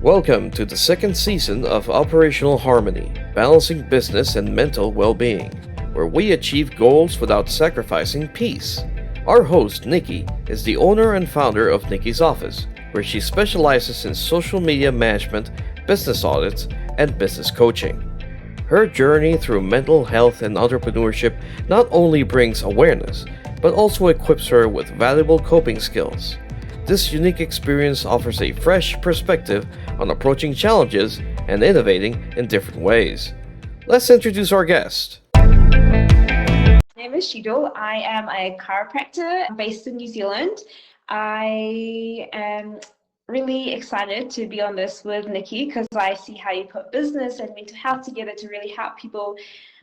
Welcome to the second season of Operational Harmony, balancing business and mental well-being, where we achieve goals without sacrificing peace. Our host, Nikki, is the owner and founder of Nikki's Office, where she specializes in social media management, business audits, and business coaching. Her journey through mental health and entrepreneurship not only brings awareness, but also equips her with valuable coping skills. This unique experience offers a fresh perspective on approaching challenges and innovating in different ways. Let's introduce our guest. My name is Sheetal. I am a chiropractor based in New Zealand. I am really excited to be on this with Nikki because I see how you put business and mental health together to really help people.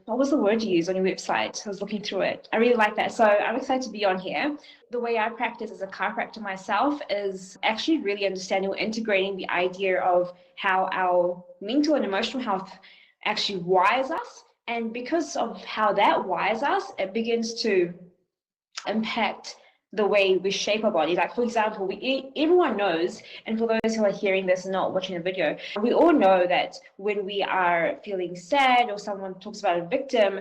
What was the word you used on your website? I was looking through it. I really like that. So I'm excited to be on here. The way I practice as a chiropractor myself is actually really understanding or integrating the idea of how our mental and emotional health actually wires us. And because of how that wires us, it begins to impact the way we shape our body. Like, for example, everyone knows, and for those who are hearing this and not watching the video, we all know that when we are feeling sad or someone talks about a victim,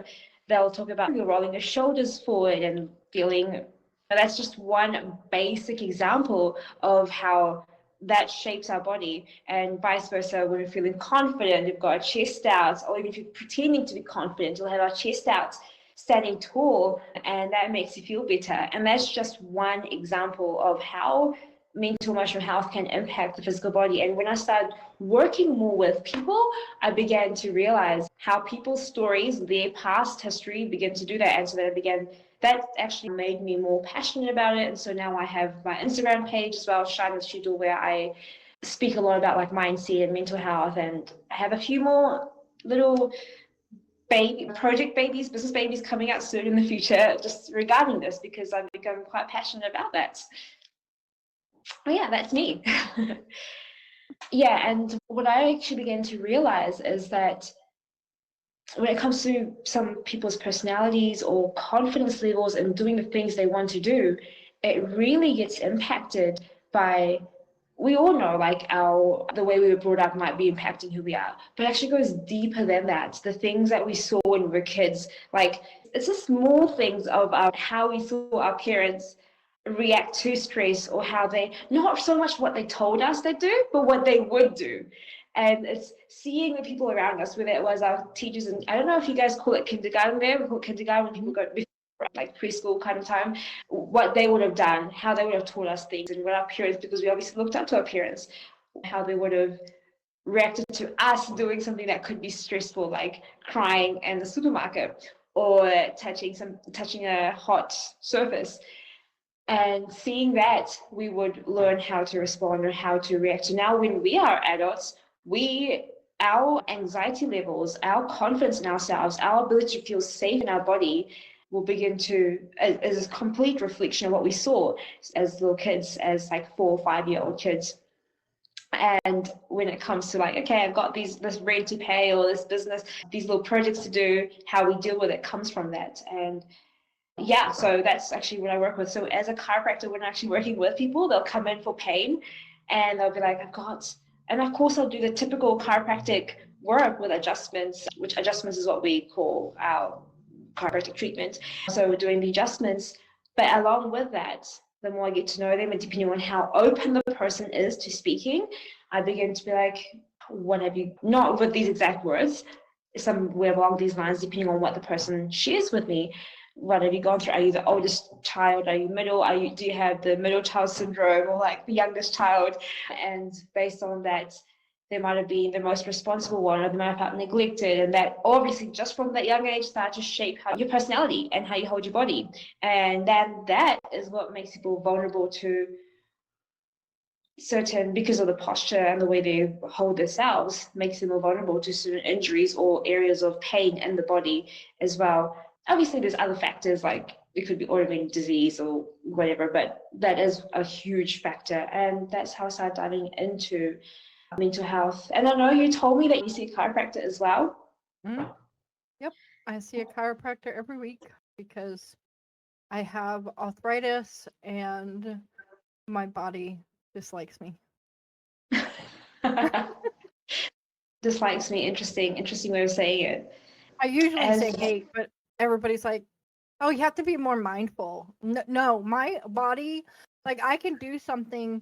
they'll talk about rolling your shoulders forward and feeling. That's just one basic example of how that shapes our body, and vice versa. When we're feeling confident, we've got our chest out, or even if you're pretending to be confident, we'll have our chest out, standing tall, and that makes you feel better. And that's just one example of how mental emotional health can impact the physical body. And when I started working more with people, I began to realize how people's stories, their past history, begin to do that. And so that actually made me more passionate about it. And so now I have my Instagram page as well, Shine with Sheetal, where I speak a lot about like mindset and mental health, and I have a few more little project babies, business babies coming out soon in the future just regarding this, because I've become quite passionate about that. Oh yeah, that's me. Yeah, and what I actually began to realize is that when it comes to some people's personalities or confidence levels and doing the things they want to do, it really gets impacted by, we all know like the way we were brought up might be impacting who we are, but it actually goes deeper than that. The things that we saw when we were kids, like it's the small things of how we saw our parents react to stress, or how they, not so much what they told us they do, but what they would do. And it's seeing the people around us, whether it was our teachers, and I don't know if you guys call it kindergarten there, we call it kindergarten when people go like preschool kind of time, what they would have done, how they would have taught us things, and what our parents, because we obviously looked up to our parents, how they would have reacted to us doing something that could be stressful, like crying in the supermarket or touching a hot surface. And seeing that, we would learn how to respond or how to react. So now when we are adults, our anxiety levels, our confidence in ourselves, our ability to feel safe in our body will begin to, as a complete reflection of what we saw as little kids, as like 4 or 5-year-old kids. And when it comes to like, okay, I've got this rent to pay, or this business, these little projects to do, how we deal with it comes from that. And yeah, so that's actually what I work with. So as a chiropractor, when I'm actually working with people, they'll come in for pain and they'll be like, and of course I'll do the typical chiropractic work with adjustments, which adjustments is what we call our chiropractic treatment. So we're doing the adjustments, but along with that, the more I get to know them, and depending on how open the person is to speaking, I begin to be like, what have you, not with these exact words, somewhere along these lines, depending on what the person shares with me. What have you gone through? Are you the oldest child? Are you middle? Do you have the middle child syndrome, or like the youngest child? And based on that, they might have been the most responsible one, or they might have felt neglected. And that obviously just from that young age start to shape how your personality and how you hold your body. And then that is what makes people vulnerable to certain, because of the posture and the way they hold themselves, makes them more vulnerable to certain injuries or areas of pain in the body as well. Obviously there's other factors, like it could be autoimmune disease or whatever, but that is a huge factor. And that's how I started diving into mental health. And I know you told me that you see a chiropractor as well. Yep, I see a chiropractor every week because I have arthritis and my body dislikes me. dislikes me. Interesting way of saying it. I usually say As hate, but everybody's like, oh, you have to be more mindful. No, my body, like I can do something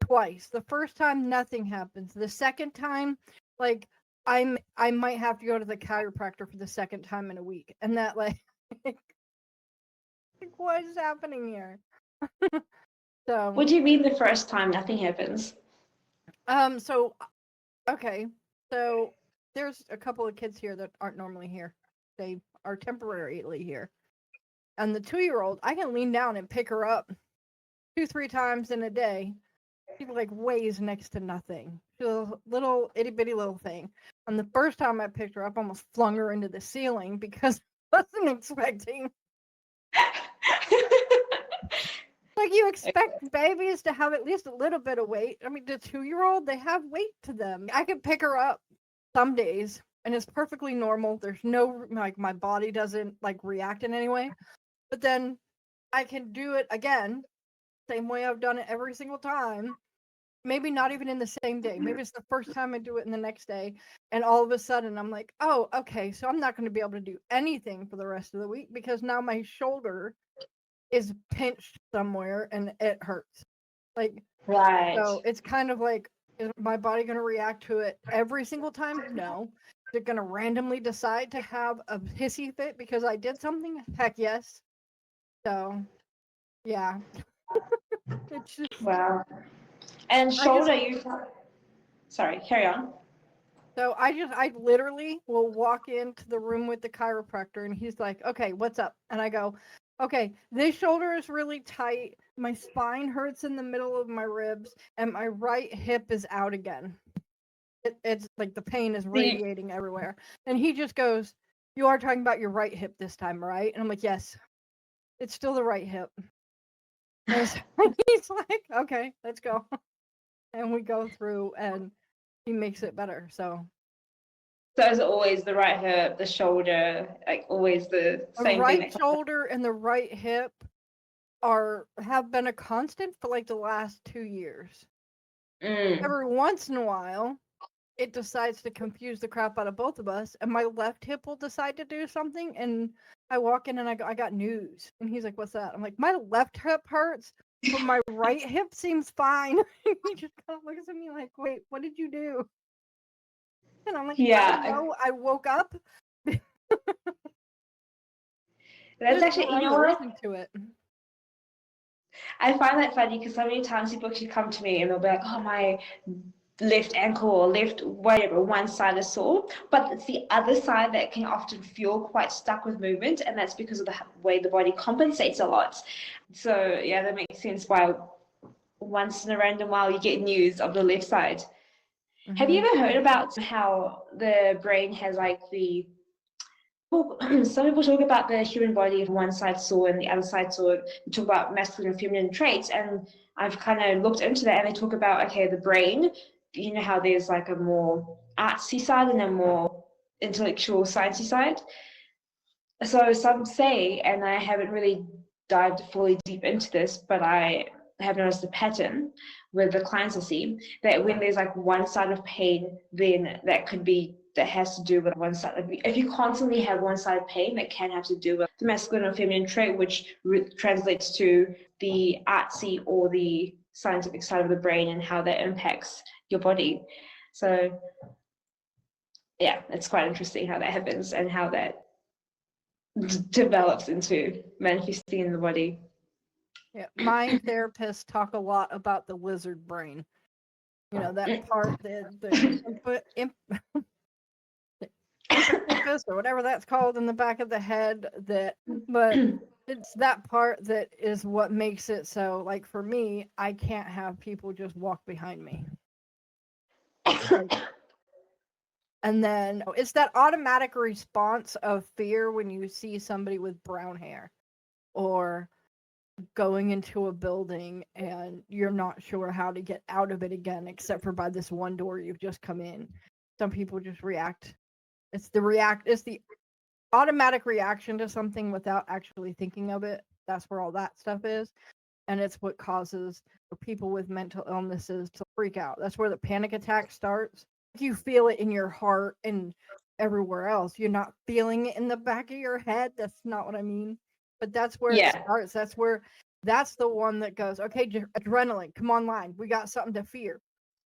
twice. The first time, nothing happens. The second time, like I might have to go to the chiropractor for the second time in a week, and that like, like what is happening here? So, what do you mean the first time nothing happens? so okay, so there's a couple of kids here that aren't normally here. They are temporarily here. And the 2-year-old, I can lean down and pick her up 2-3 times in a day. She like weighs next to nothing. She's a little itty bitty little thing. And the first time I picked her up, I almost flung her into the ceiling because I wasn't expecting. Like you expect babies to have at least a little bit of weight. I mean, the 2-year-old, they have weight to them. I could pick her up some days and it's perfectly normal. There's no, like, my body doesn't like react in any way. But then I can do it again, same way I've done it every single time. Maybe not even in the same day. Maybe it's the first time I do it in the next day. And all of a sudden I'm like, oh, okay, so I'm not going to be able to do anything for the rest of the week because now my shoulder is pinched somewhere and it hurts. Like, Right. so it's kind of like, is my body going to react to it every single time? No. Is it going to randomly decide to have a hissy fit because I did something? Heck yes. So, yeah. It's just, Wow. And I just, shoulder, you. Sorry, carry on. so I literally will walk into the room with the chiropractor and he's like, okay, what's up? And I go, okay, this shoulder is really tight. My spine hurts in the middle of my ribs and my right hip is out again. It's like the pain is radiating everywhere. And he just goes, you are talking about your right hip this time, right? And I'm like, yes, it's still the right hip. And so he's like, okay, let's go. And we go through and he makes it better. So as always, the right hip, the shoulder, like always the the same right thing. shoulder and the right hip have been a constant for like the last 2 years. Every once in a while, it decides to confuse the crap out of both of us, and my left hip will decide to do something, and I walk in and I go, I got news. And he's like, what's that? I'm like, my left hip hurts, but my right hip seems fine. And he just kind of looks at me like, wait, what did you do? And I'm like, Yeah, I don't know. I woke up. that's There's actually, no you know what? reason to it. I find that funny because so many times people actually come to me and they'll be like, oh, my left ankle or left whatever, one side is sore, but it's the other side that can often feel quite stuck with movement, and that's because of the way the body compensates a lot. So yeah, that makes sense why once in a random while you get news of the left side. Mm-hmm. Have you ever heard about how the brain has like the some people talk about the human body of one side sore and the other side sore. They talk about masculine and feminine traits, and I've kind of looked into that, and they talk about, okay, the brain, you know how there's like a more artsy side and a more intellectual sciencey side. So some say, and I haven't really dived fully deep into this, but I have noticed a pattern with the clients I see that when there's like one side of pain, then that has to do with one side. Like if you constantly have one side of pain, that can have to do with the masculine or feminine trait, which translates to the artsy or the scientific side of the brain and how that impacts your body. So yeah, it's quite interesting how that happens and how that develops into manifesting in the body. Yeah, my therapists talk a lot about the lizard brain. You know, that part, the hippocampus or whatever that's called in the back of the head, but it's that part that is what makes it so, like for me, I can't have people just walk behind me. And then it's that automatic response of fear when you see somebody with brown hair or going into a building and you're not sure how to get out of it again except for by this one door you've just come in. Some people just react. It's the automatic reaction to something without actually thinking of it. That's where all that stuff is. And it's what causes for people with mental illnesses to freak out. That's where the panic attack starts. You feel it in your heart and everywhere else. You're not feeling it in the back of your head. That's not what I mean. But that's where it Yeah. starts. That's the one that goes, okay, adrenaline, come online. We got something to fear.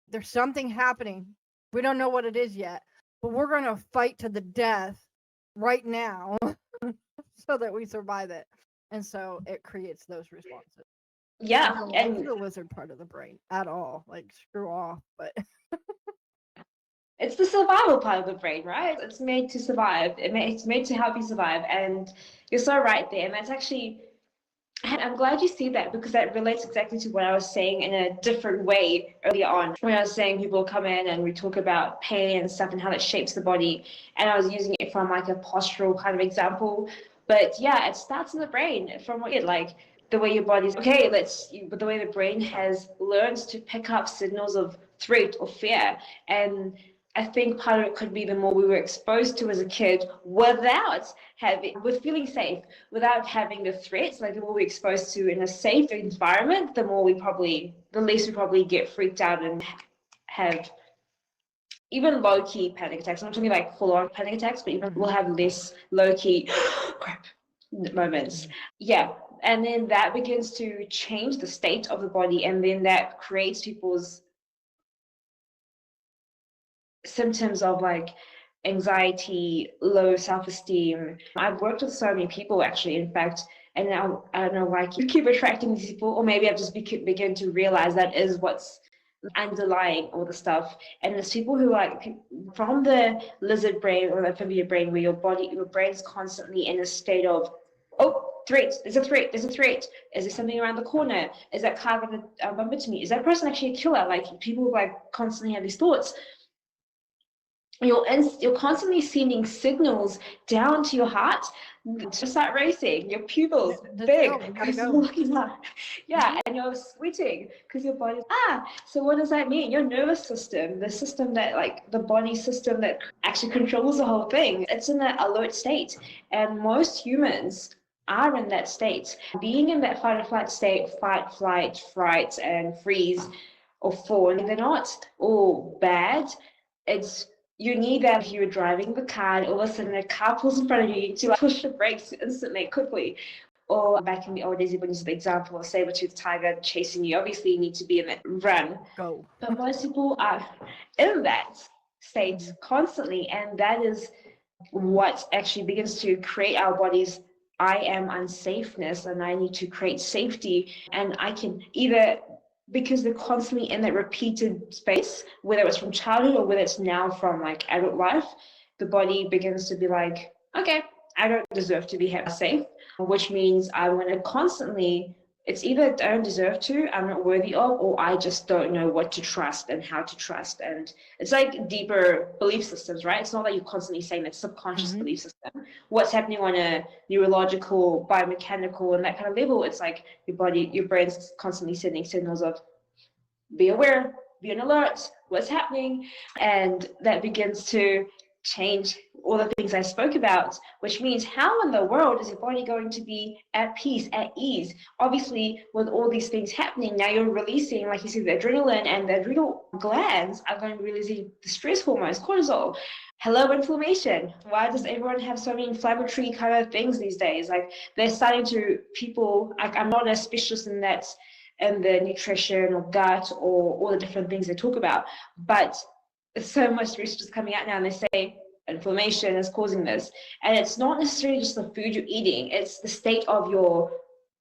There's something happening. We don't know what it is yet, but we're going to fight to the death right now so that we survive it. And so it creates those responses. I Yeah. don't like And the lizard part of the brain at all. Like, screw off. But it's the survival part of the brain, right? It's made to survive. It's made to help you survive. And you're so right there. And that's actually, and I'm glad you see that, because that relates exactly to what I was saying in a different way earlier on, when I was saying people come in and we talk about pain and stuff and how that shapes the body. And I was using it from like a postural kind of example. But yeah, it starts in the brain from what it like the way your body's okay, but the way the brain has learned to pick up signals of threat or fear. And I think part of it could be the more we were exposed to as a kid with feeling safe, without having the threats, like the more we're exposed to in a safe environment, the least we probably get freaked out and have even low-key panic attacks. I'm not talking like full-on panic attacks, but even we'll have less low-key crap moments. Yeah. And then that begins to change the state of the body, and then that creates people's symptoms of like anxiety, low self-esteem. I've worked with so many people actually, in fact, and now I don't know why you keep attracting these people, or maybe I've just begin to realize that is what's underlying all the stuff. And there's people who are like from the lizard brain or the amphibian brain, where your brain's constantly in a state of, oh, threat, there's a threat, is there something around the corner, is that car going to bump into me, is that person actually a killer? Like people like constantly have these thoughts. You're constantly sending signals down to your heart to start racing. Your pupils big because you're looking up. Yeah, and you're sweating because your body's So what does that mean? Your nervous system, the system that like the body system that actually controls the whole thing, it's in that alert state. And most humans are in that state. Being in that fight or flight state, fight, flight, fright, and freeze or fawn, they're not all bad. It's you need that if you're driving the car and all of a sudden a car pulls in front of you to like, push the brakes instantly, quickly. Or back in the old days, when you use the example, a saber-toothed tiger chasing you, obviously you need to be in that run. Go. But most people are in that state constantly, and that is what actually begins to create our bodies. I am unsafeness and I need to create safety, and I can either, because they're constantly in that repeated space, whether it's from childhood or whether it's now from like adult life, the body begins to be like, okay, I don't deserve to be safe, which means I want to constantly, it's either I don't deserve to, I'm not worthy of, or I just don't know what to trust and how to trust. And it's like deeper belief systems, right? It's not that you're constantly saying that subconscious belief system. What's happening on a neurological, biomechanical, and that kind of level, it's like your brain's constantly sending signals of be aware, be on alert, what's happening. And that begins to change all the things I spoke about, which means how in the world is your body going to be at peace, at ease? Obviously, with all these things happening, now you're releasing, like you said, the adrenaline, and the adrenal glands are going to be releasing the stress hormones, cortisol. Hello, inflammation. Why does everyone have so many inflammatory kind of things these days? Like they're starting to, people, like I'm not a specialist in that, and the nutrition or gut or all the different things they talk about, but so much research is coming out now, and they say inflammation is causing this. And it's not necessarily just the food you're eating, it's the state of your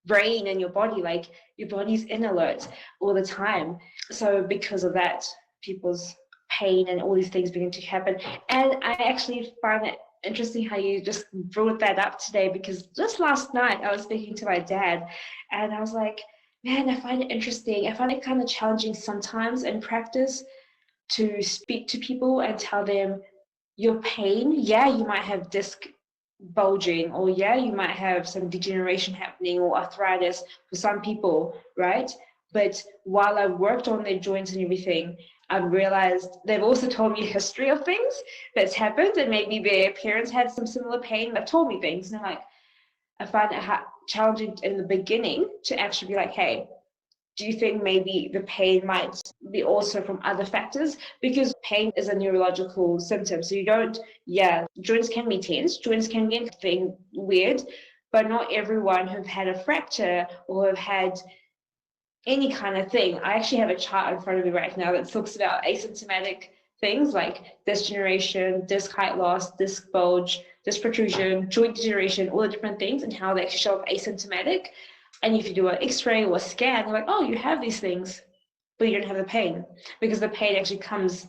brain and your body. Like your body's in alert all the time. So because of that, people's pain and all these things begin to happen. And I actually find it interesting how you just brought that up today, because just last night I was speaking to my dad and I was like, man, I find it interesting. I find it kind of challenging sometimes in practice to speak to people and tell them your pain. Yeah, you might have disc bulging, or yeah, you might have some degeneration happening or arthritis for some people, right? But while I've worked on their joints and everything, I've realized they've also told me a history of things that's happened, and maybe their parents had some similar pain that told me things. And I'm like, I find it challenging in the beginning to actually be like, hey, do you think maybe the pain might be also from other factors? Because pain is a neurological symptom. So you don't, yeah, joints can be tense, joints can be anything weird, but not everyone who've had a fracture or have had any kind of thing. I actually have a chart in front of me right now that talks about asymptomatic things like disc degeneration, disc height loss, disc bulge, disc protrusion, joint degeneration, all the different things and how they actually show up asymptomatic. And if you do an x-ray or a scan, you're like, oh, you have these things, but you don't have the pain because the pain actually comes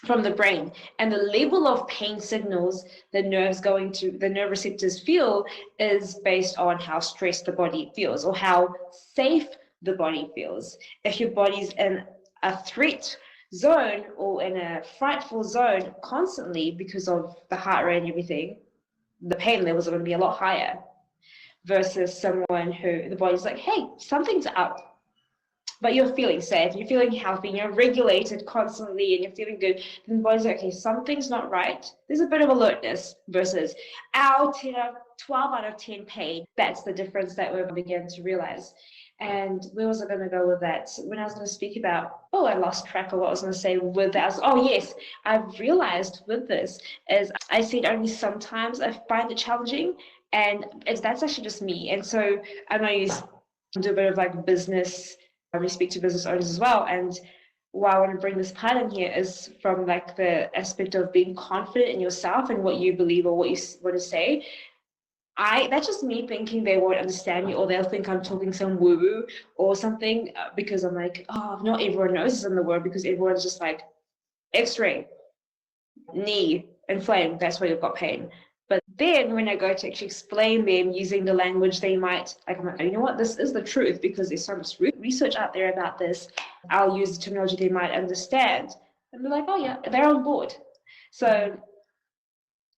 from the brain. And the level of pain signals the nerve receptors feel is based on how stressed the body feels or how safe the body feels. If your body's in a threat zone or in a frightful zone constantly because of the heart rate and everything, the pain levels are going to be a lot higher versus someone who the body's like, hey, something's up, but you're feeling safe, you're feeling healthy, you're regulated constantly, and you're feeling good, then the body's like, okay, something's not right. There's a bit of alertness versus, ow, 12 out of 10 pain. That's the difference that we're beginning to realize. And where was I going to go with that? When I was going to speak about, I lost track of what I was going to say with that. Yes, I've realized with this is I said only sometimes I find it challenging, and that's actually just me. And so I know you do a bit of like business. We speak to business owners as well. And why I want to bring this part in here is from like the aspect of being confident in yourself and what you believe or what you want to say. That's just me thinking they won't understand me or they'll think I'm talking some woo-woo or something because I'm like, not everyone knows this in the world because everyone's just like x-ray, knee inflamed, that's why you've got pain. But then when I go to actually explain them using the language they might, like, I'm like, you know what, this is the truth because there's so much research out there about this. I'll use the terminology they might understand. And they're like, oh yeah, they're on board. So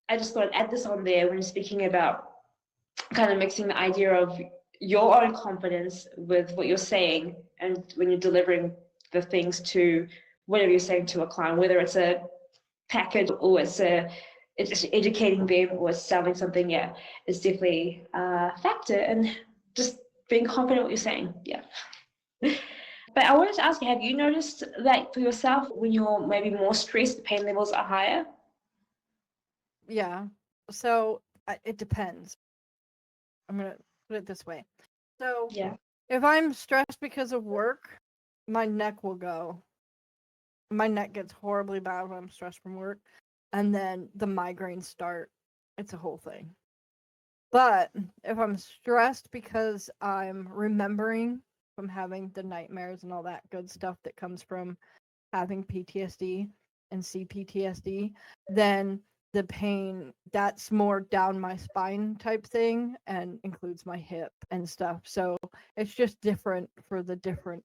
I just thought I'd add this on there when speaking about kind of mixing the idea of your own confidence with what you're saying and when you're delivering the things to whatever you're saying to a client, whether it's a package or it's just educating them or selling something, it's definitely a factor and just being confident what you're saying. But I wanted to ask you, have you noticed that for yourself when you're maybe more stressed, the pain levels are higher? Yeah. So it depends. I'm going to put it this way. So if I'm stressed because of work, my neck will go. My neck gets horribly bad when I'm stressed from work. And then the migraines start. It's a whole thing. But if I'm stressed because I'm remembering from having the nightmares and all that good stuff that comes from having PTSD and CPTSD, then the pain that's more down my spine type thing and includes my hip and stuff. So it's just different for the different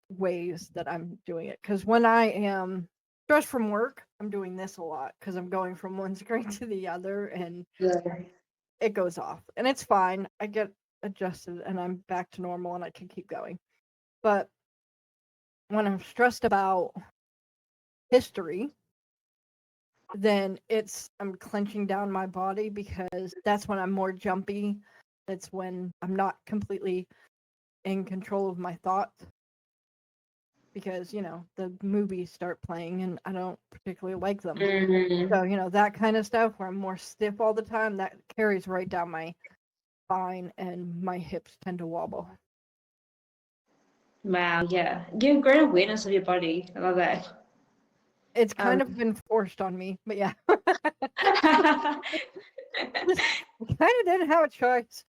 ways that I'm doing it. Because when I am stressed from work, I'm doing this a lot because I'm going from one screen to the other and it goes off. And it's fine. I get adjusted and I'm back to normal and I can keep going. But when I'm stressed about history, then I'm clenching down my body because that's when I'm more jumpy. It's when I'm not completely in control of my thoughts because, the movies start playing and I don't particularly like them. Mm-hmm. So, that kind of stuff where I'm more stiff all the time, that carries right down my spine and my hips tend to wobble. Wow, yeah. You have great awareness of your body. I love that. It's kind of been forced on me, but yeah. I kind of didn't have a choice.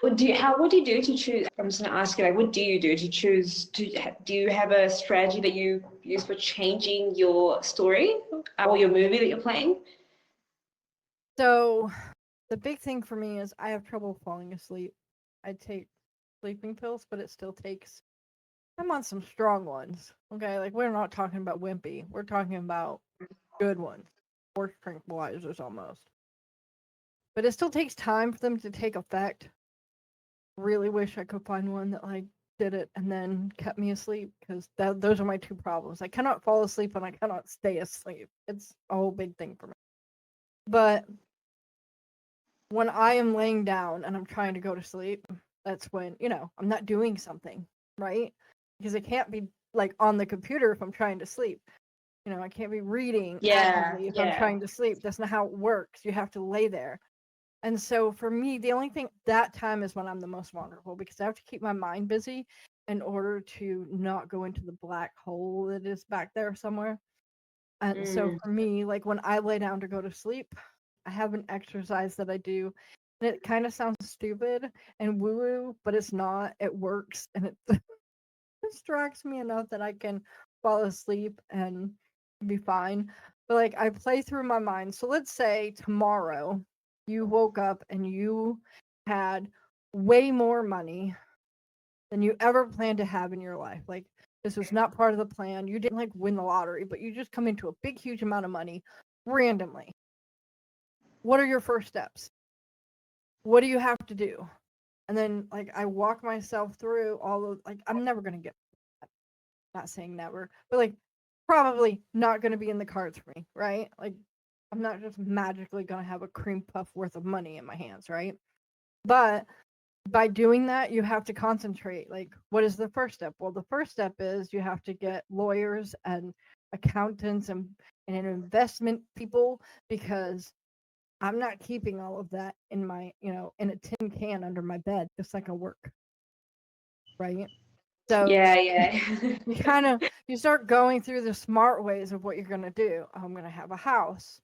What do you do to choose? I'm just going to ask you, like, what do you do to choose? Do you have a strategy that you use for changing your story or your movie that you're playing? So, the big thing for me is I have trouble falling asleep. I take sleeping pills, but it still takes. I'm on some strong ones. Okay, like we're not talking about wimpy. We're talking about good ones, horse tranquilizers almost. But it still takes time for them to take effect. Really wish I could find one that like did it and then kept me asleep because those are my two problems. I cannot fall asleep and I cannot stay asleep. It's a whole big thing for me. But when I am laying down and I'm trying to go to sleep, that's when, I'm not doing something, right? Because I can't be like on the computer if I'm trying to sleep. I can't be reading actively if I'm trying to sleep. That's not how it works. You have to lay there. And so for me, the only thing that time is when I'm the most vulnerable, because I have to keep my mind busy in order to not go into the black hole that is back there somewhere. And so for me, like when I lay down to go to sleep, I have an exercise that I do. And it kind of sounds stupid and woo-woo, but it's not. It works, and it distracts me enough that I can fall asleep and be fine. But like I play through my mind. So let's say tomorrow you woke up and you had way more money than you ever planned to have in your life. Like this was not part of the plan. You didn't like win the lottery, but you just come into a big, huge amount of money randomly. What are your first steps? What do you have to do? And then like I walk myself through all of, like, I'm never gonna get, not saying never, but like probably not gonna be in the cards for me, right? Like I'm not just magically gonna have a cream puff worth of money in my hands, right? But by doing that, you have to concentrate. Like, what is the first step? Well, the first step is you have to get lawyers and accountants and investment people, because I'm not keeping all of that in my, in a tin can under my bed, just like a work, right? So you start going through the smart ways of what you're going to do. I'm going to have a house.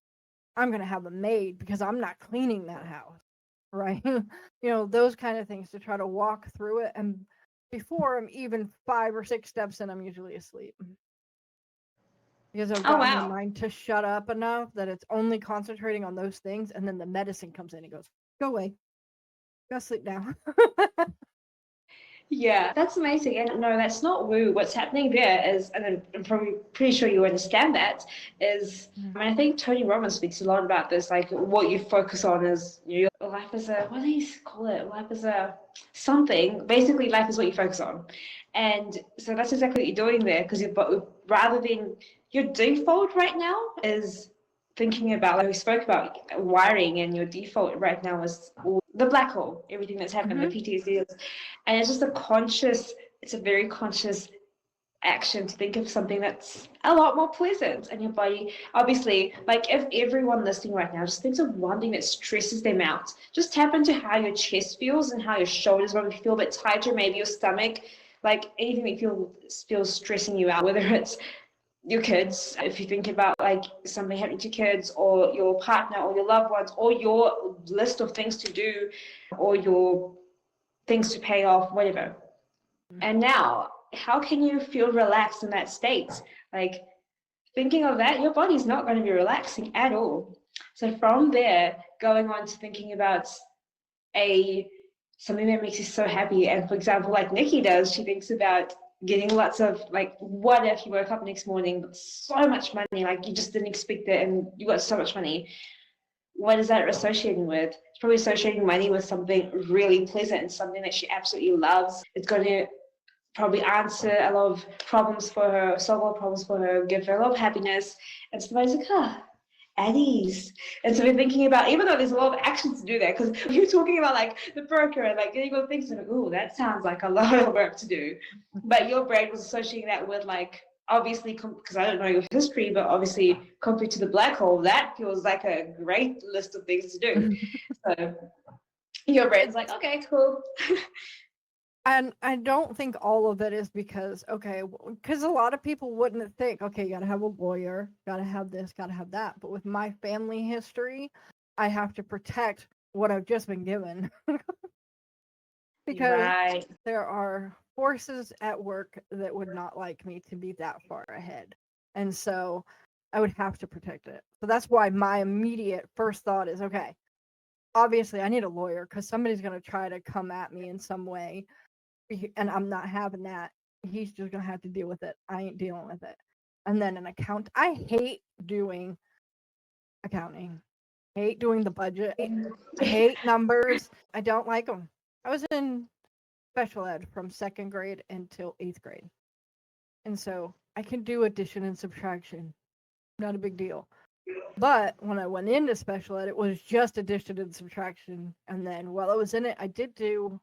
I'm going to have a maid because I'm not cleaning that house, right? Those kind of things to try to walk through it. And before I'm even 5 or 6 steps in, I'm usually asleep. Because I've got my mind to shut up enough that it's only concentrating on those things, and then the medicine comes in and goes, go away. Go sleep now. Yeah, that's amazing. And no, that's not woo. What's happening there is, and I'm probably pretty sure you understand that, is, I think Tony Robbins speaks a lot about this, like what you focus on is your life is a, what do you call it? Life is a something. Basically, life is what you focus on. And so that's exactly what you're doing there, because rather than your default right now is thinking about, like we spoke about wiring, and your default right now is the black hole, everything that's happened, the PTSD, and it's just it's a very conscious action to think of something that's a lot more pleasant. And your body, obviously, like if everyone listening right now just thinks of one thing that stresses them out, just tap into how your chest feels and how your shoulders maybe feel a bit tighter, maybe your stomach, like anything that feels stressing you out, whether it's your kids, if you think about like something happening to kids, or your partner, or your loved ones, or your list of things to do, or your things to pay off, whatever. And now, how can you feel relaxed in that state? Like thinking of that, your body's not going to be relaxing at all. So from there, going on to thinking about something that makes you so happy. And for example, like Nikki does, she thinks about getting lots of, like, what if you woke up next morning with so much money, like you just didn't expect it and you got so much money. What is that associating with? It's probably associating money with something really pleasant and something that she absolutely loves. It's going to probably answer a lot of problems for her, solve a lot of problems for her, give her a lot of happiness. And somebody's like, at ease. And so we're thinking about, even though there's a lot of actions to do there, because you're talking about like the broker and like getting all things, and like, oh, that sounds like a lot of work to do. But your brain was associating that with, like, obviously, because I don't know your history, but obviously compared to the black hole, that feels like a great list of things to do. So your brain's like, okay, cool. And I don't think all of it is because a lot of people wouldn't think, okay, you gotta have a lawyer, gotta have this, gotta have that. But with my family history, I have to protect what I've just been given. Because there are forces at work that would not like me to be that far ahead. And so I would have to protect it. So that's why my immediate first thought is, okay, obviously I need a lawyer, because somebody's going to try to come at me in some way. And I'm not having that. He's just going to have to deal with it. I ain't dealing with it. And then an account. I hate doing accounting. I hate doing the budget. I hate numbers. I don't like them. I was in special ed from 2nd grade until 8th grade. And so I can do addition and subtraction. Not a big deal. But when I went into special ed, it was just addition and subtraction. And then while I was in it, I did do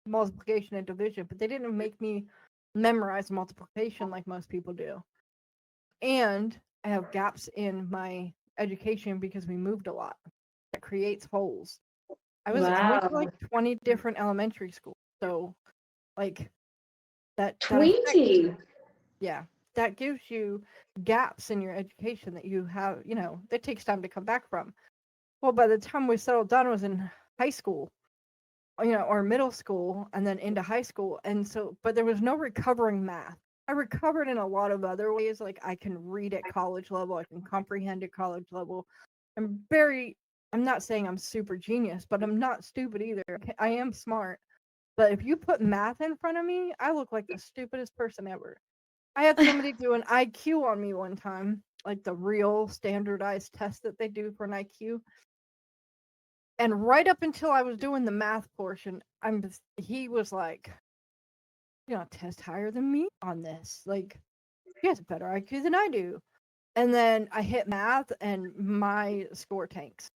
multiplication and division, but they didn't make me memorize multiplication like most people do. And I have gaps in my education because we moved a lot. That creates holes. I went to like 20 different elementary schools. So like that 20. Yeah. That gives you gaps in your education that you have, that takes time to come back from. Well, by the time we settled down, I was in high school, or middle school, and then into high school. And so, but there was no recovering math. I recovered in a lot of other ways. Like I can read at college level, I can comprehend at college level. I'm not saying I'm super genius, but I'm not stupid either. I am smart. But if you put math in front of me, I look like the stupidest person ever. I had somebody do an IQ on me one time, like the real standardized test that they do for an IQ. And right up until I was doing the math portion, he was like, "You're gonna test higher than me on this. Like, he has a better IQ than I do." And then I hit math and my score tanks.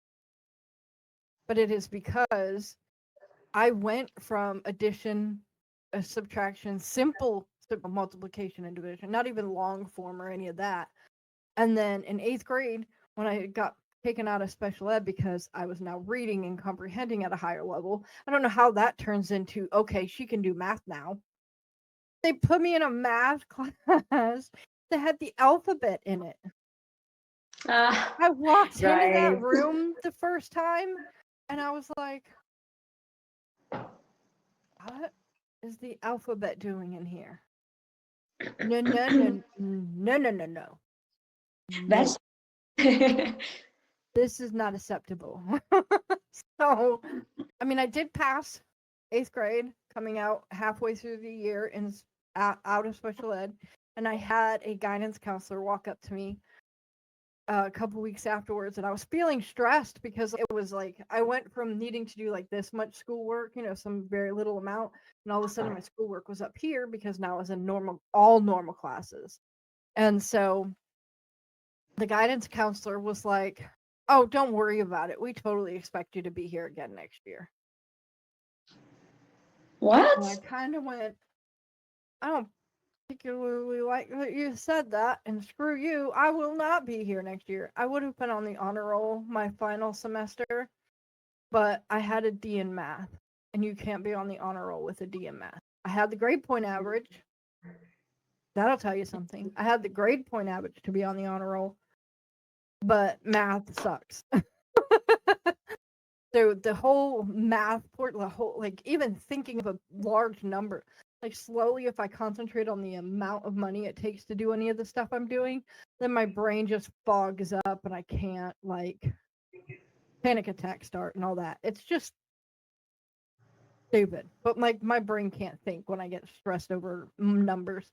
But it is because I went from addition, subtraction, simple multiplication and division, not even long form or any of that. And then in 8th grade, when I got taken out of special ed because I was now reading and comprehending at a higher level, I don't know how that turns into, okay, she can do math now. They put me in a math class that had the alphabet in it. I walked into that room the first time and I was like, what is the alphabet doing in here? No. That's This is not acceptable. So, I mean, I did pass 8th grade, coming out halfway through the year out of special ed, and I had a guidance counselor walk up to me a couple weeks afterwards, and I was feeling stressed because it was like I went from needing to do like this much schoolwork, some very little amount, and all of a sudden my schoolwork was up here because now I was in all normal classes. And so the guidance counselor was like, "Oh, don't worry about it. We totally expect you to be here again next year." What? And I kind of went, "I don't particularly like that you said that, and screw you. I will not be here next year." I would have been on the honor roll my final semester, but I had a D in math, and you can't be on the honor roll with a D in math. I had the grade point average. That'll tell you something. I had the grade point average to be on the honor roll, but math sucks. So the whole math like even thinking of a large number, like slowly, if I concentrate on the amount of money it takes to do any of the stuff I'm doing, then my brain just fogs up and I can't, like, panic attacks start and all that. It's just stupid. But like my brain can't think when I get stressed over numbers.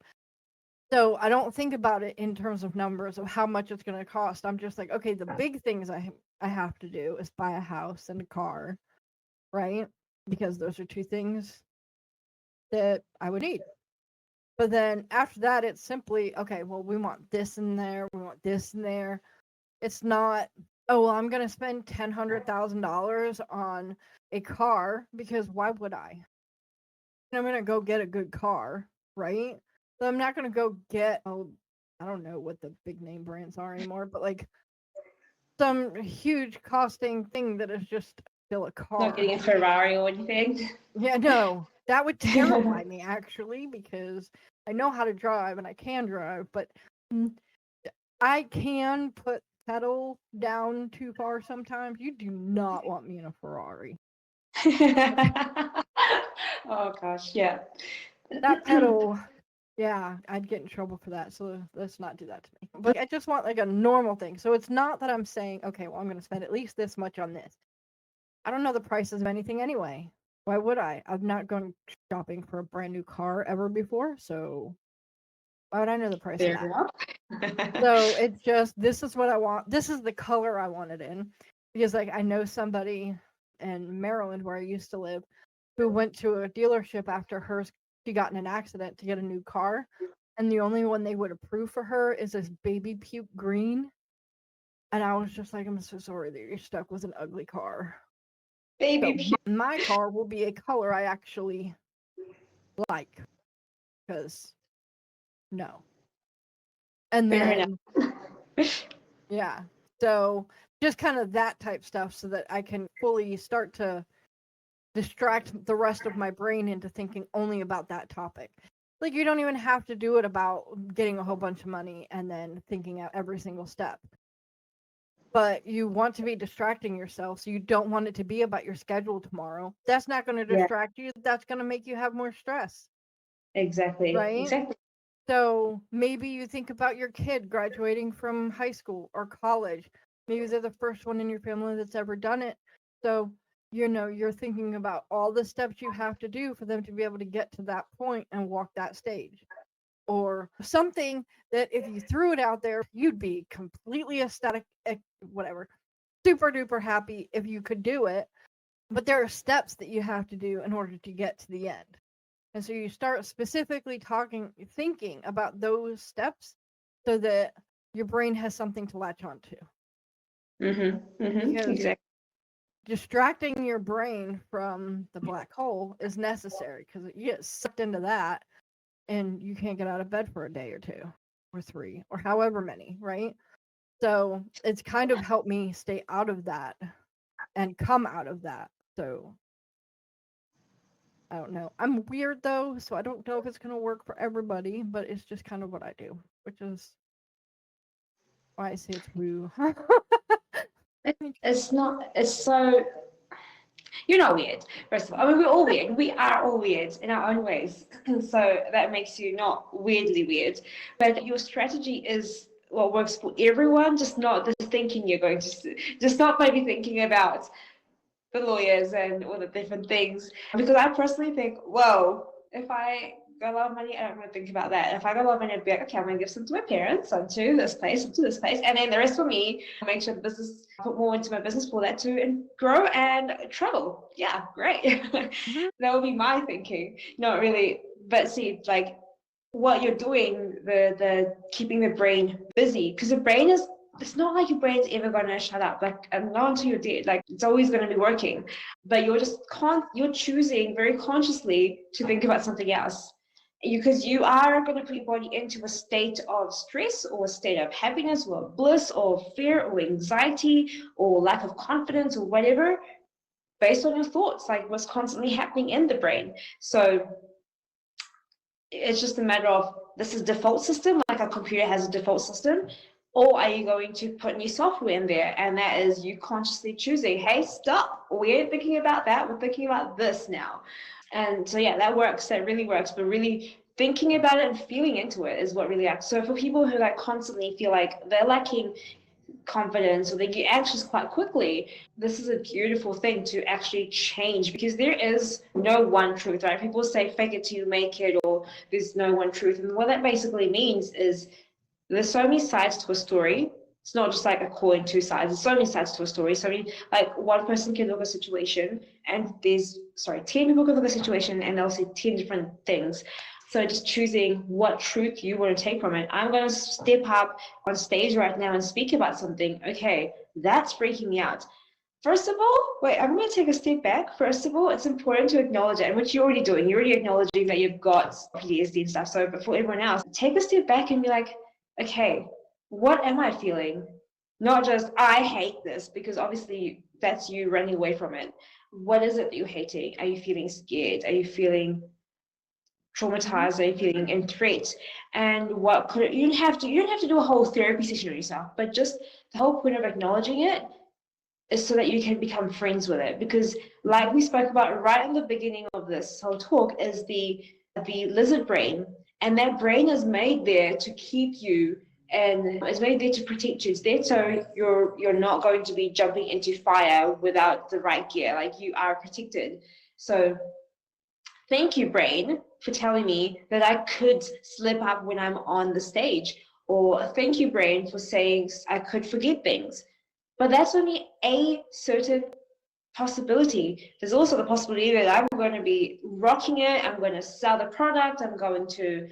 So I don't think about it in terms of numbers of how much it's going to cost. I'm just like, okay, the big things I have to do is buy a house and a car, right? Because those are two things that I would need. But then after that, it's simply, okay, well, we want this in there. We want this in there. It's not, oh, well, I'm going to spend $100,000 on a car because why would I? I'm going to go get a good car, right? So I'm not going to go get, I don't know what the big name brands are anymore, but like some huge costing thing that is just still a car. Not getting a Ferrari or anything. Yeah, no, that would terrify me actually, because I know how to drive and I can drive, but I can put pedal down too far sometimes. You do not want me in a Ferrari. Oh gosh, yeah. That pedal, yeah, I'd get in trouble for that. So let's not do that to me. But I just want like a normal thing. So it's not that I'm saying, okay, well, I'm going to spend at least this much on this. I don't know the prices of anything anyway. Why would I? I've not gone shopping for a brand new car ever before. So why would I know the price of that? So it's just, this is what I want. This is the color I want it in. Because like I know somebody in Maryland where I used to live who went to a dealership after she got in an accident to get a new car. And the only one they would approve for her is this baby puke green. And I was just like, I'm so sorry that you're stuck with an ugly car. Baby puke. My car will be a color I actually like, because no. And Fair then, yeah. So just kind of that type stuff so that I can fully start to distract the rest of my brain into thinking only about that topic. Like, you don't even have to do it about getting a whole bunch of money and then thinking out every single step. But you want to be distracting yourself, so you don't want it to be about your schedule tomorrow. That's not going to distract you. That's going to make you have more stress. Exactly. Right? Exactly. So maybe you think about your kid graduating from high school or college. Maybe they're the first one in your family that's ever done it. So, you're thinking about all the steps you have to do for them to be able to get to that point and walk that stage. Or something that if you threw it out there, you'd be completely ecstatic, whatever, super duper happy if you could do it. But there are steps that you have to do in order to get to the end. And so you start specifically thinking about those steps so that your brain has something to latch onto. Because Exactly. distracting your brain from the black hole is necessary, because you get sucked into that and you can't get out of bed for a day or two or three or however many, right? So it's kind of helped me stay out of that and come out of that. So I don't know. I'm weird though, so I don't know if it's going to work for everybody, but it's just kind of what I do, which is why I say it's woo. It's not, it's so, you're not weird, first of all. I mean, we're all weird. We are all weird in our own ways. So that makes you not weirdly weird. But your strategy is what works for everyone, just not the thinking you're going to, just not maybe thinking about the lawyers and all the different things. Because I personally think, whoa, if I got a lot of money, I don't want to think about that. If I got a lot of money, I'd be like, okay, I'm going to give some to my parents, some to this place, some to this place, and then the rest for me. Make sure the business, put more into my business for that too, and grow and travel. Yeah, great. That would be my thinking. Not really, but see, like what you're doing, the keeping the brain busy, because the brain is, it's not like your brain's ever going to shut up, like not until you're dead, like it's always going to be working, but you're just you're choosing very consciously to think about something else, because you are going to put your body into a state of stress or a state of happiness or bliss or fear or anxiety or lack of confidence or whatever, based on your thoughts, like what's constantly happening in the brain. So it's just a matter of, this is default system, like a computer has a default system, or are you going to put new software in there? And that is you consciously choosing, hey, stop, we ain't thinking about that, we're thinking about this now. And so yeah, that works, that really works. But really thinking about it and feeling into it is what really acts. So for people who like constantly feel like they're lacking confidence or they get anxious quite quickly, this is a beautiful thing to actually change, because there is no one truth, right? People say fake it till you make it, or there's no one truth. And what that basically means is there's so many sides to a story. It's not just like a coin, two sides. There's so many sides to a story. So many, like one person can look at a situation and 10 people can look at a situation and they'll see 10 different things. So just choosing what truth you want to take from it. I'm going to step up on stage right now and speak about something. Okay, that's freaking me out. First of all, wait, I'm going to take a step back. First of all, it's important to acknowledge it, and which you're already doing. You're already acknowledging that you've got PTSD and stuff. So, but for everyone else, take a step back and be like, okay, what am I feeling? Not just, I hate this, because obviously that's you running away from it. What is it that you're hating? Are you feeling scared? Are you feeling traumatized? Are you feeling in threat? And what could you don't have to do a whole therapy session on yourself, but just the whole point of acknowledging it is so that you can become friends with it. Because like we spoke about right in the beginning of this whole talk, is the lizard brain, and that brain is made there to keep you, and it's made there to protect you. It's there so you're not going to be jumping into fire without the right gear, like you are protected. So thank you, brain, for telling me that I could slip up when I'm on the stage. Or thank you, brain, for saying I could forget things. But that's only a certain possibility. There's also the possibility that I'm going to be rocking it, I'm going to sell the product, I'm going to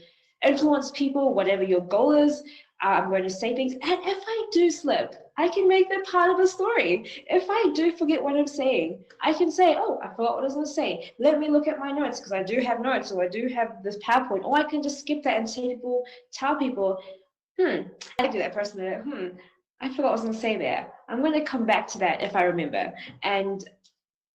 influence people, whatever your goal is. I'm going to say things. And if I do slip, I can make that part of a story. If I do forget what I'm saying, I can say, oh, I forgot what I was going to say. Let me look at my notes because I do have notes, or I do have this PowerPoint, or I can just skip that and tell people, I do that person that, I forgot what I was going to say there. I'm going to come back to that if I remember. And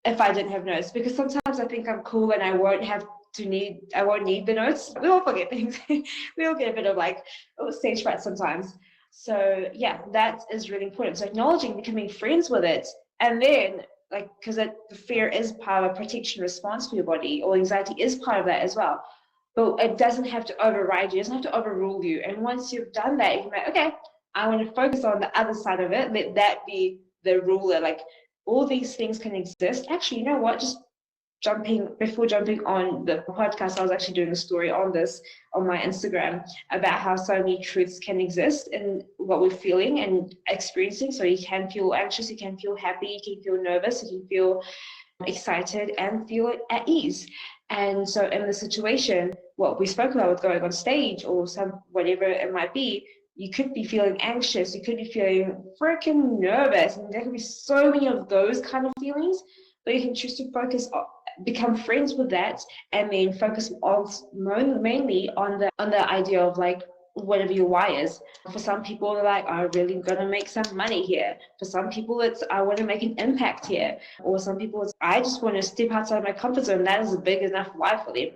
if I didn't have notes, because sometimes I think I'm cool and I won't need the notes. We all forget things. We all get a bit of like stage fright sometimes. So yeah, that is really important. So acknowledging, becoming friends with it, and then like, because the fear is part of a protection response for your body, or anxiety is part of that as well. But it doesn't have to override you, it doesn't have to overrule you. And once you've done that, you can be like, okay, I want to focus on the other side of it. Let that be the ruler. Like, all these things can exist. Actually, you know what? Just before jumping on the podcast, I was actually doing a story on this on my Instagram about how so many truths can exist in what we're feeling and experiencing. So you can feel anxious, you can feel happy, you can feel nervous, you can feel excited, and feel at ease. And so in the situation, what we spoke about with going on stage or whatever it might be, you could be feeling anxious, you could be feeling freaking nervous, and there could be so many of those kind of feelings. But you can choose to become friends with that, and then focus mainly on the idea of like whatever your why is. For some people, they're like, I'm really gonna make some money here. For some people, it's I want to make an impact here. Or some people, it's I just want to step outside my comfort zone. That is a big enough why for them.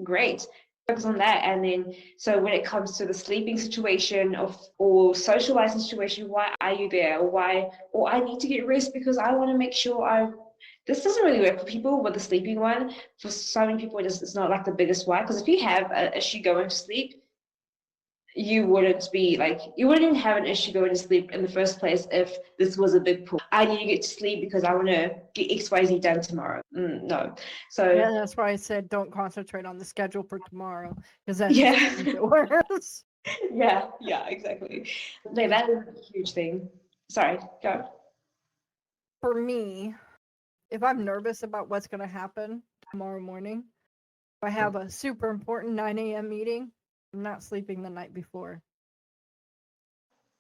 Great. Focus on that. And then, so when it comes to the sleeping situation or socializing situation, why are you there? Or I need to get rest because I want to make sure this doesn't really work for people with the sleeping one. For so many people, it's not like the biggest why. Because if you have an issue going to sleep, you wouldn't even have an issue going to sleep in the first place if this was a big pull. I need to get to sleep because I want to get XYZ done tomorrow. No. So yeah, that's why I said don't concentrate on the schedule for tomorrow, because that yeah. just makes it worse. yeah, exactly. That is a huge thing. Sorry, go. For me, if I'm nervous about what's going to happen tomorrow morning, if I have a super important 9 a.m. meeting, I'm not sleeping the night before.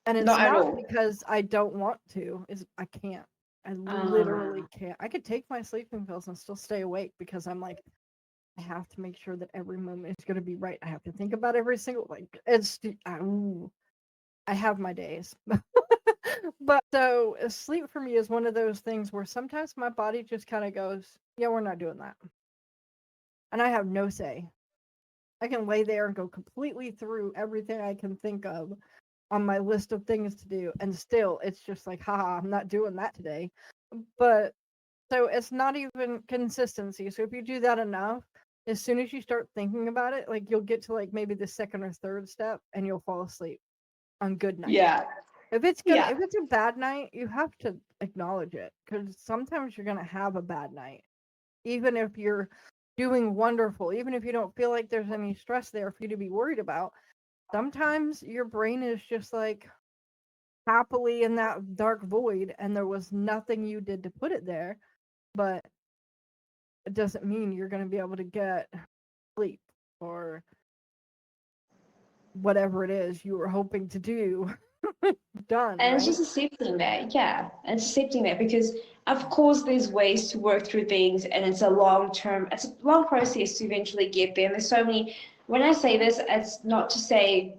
And it's Not at not all. because I don't want to, I can't. I literally can't. I could take my sleeping pills and still stay awake because I'm like, I have to make sure that every moment is going to be right. I have to think about every single, I have my days. But so sleep for me is one of those things where sometimes my body just kind of goes, yeah, we're not doing that. And I have no say. I can lay there and go completely through everything I can think of on my list of things to do. And still, it's just like, haha, I'm not doing that today. But so it's not even consistency. So if you do that enough, as soon as you start thinking about it, like you'll get to like maybe the second or third step and you'll fall asleep on good nights. Yeah. If it's a bad night, you have to acknowledge it, because sometimes you're gonna have a bad night. Even if you're doing wonderful, even if you don't feel like there's any stress there for you to be worried about, sometimes your brain is just like happily in that dark void and there was nothing you did to put it there. But it doesn't mean you're gonna be able to get sleep or whatever it is you were hoping to do done. And right? it's just accepting that, yeah. And accepting that, because of course there's ways to work through things, and it's a long process to eventually get there. And there's so many, when I say this, it's not to say,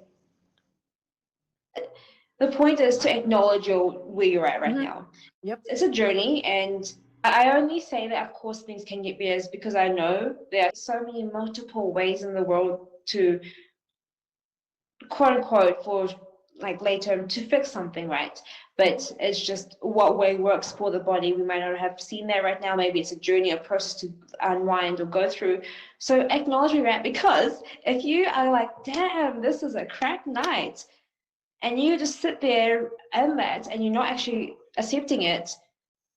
the point is to acknowledge where you're at right now. Yep. It's a journey, and I only say that of course things can get better because I know there are so many multiple ways in the world to, quote unquote, for like later to fix something, right? But it's just what way works for the body. We might not have seen that right now. Maybe it's a journey, a process to unwind or go through. So acknowledging that, because if you are like, damn, this is a crap night, and you just sit there in that and you're not actually accepting it,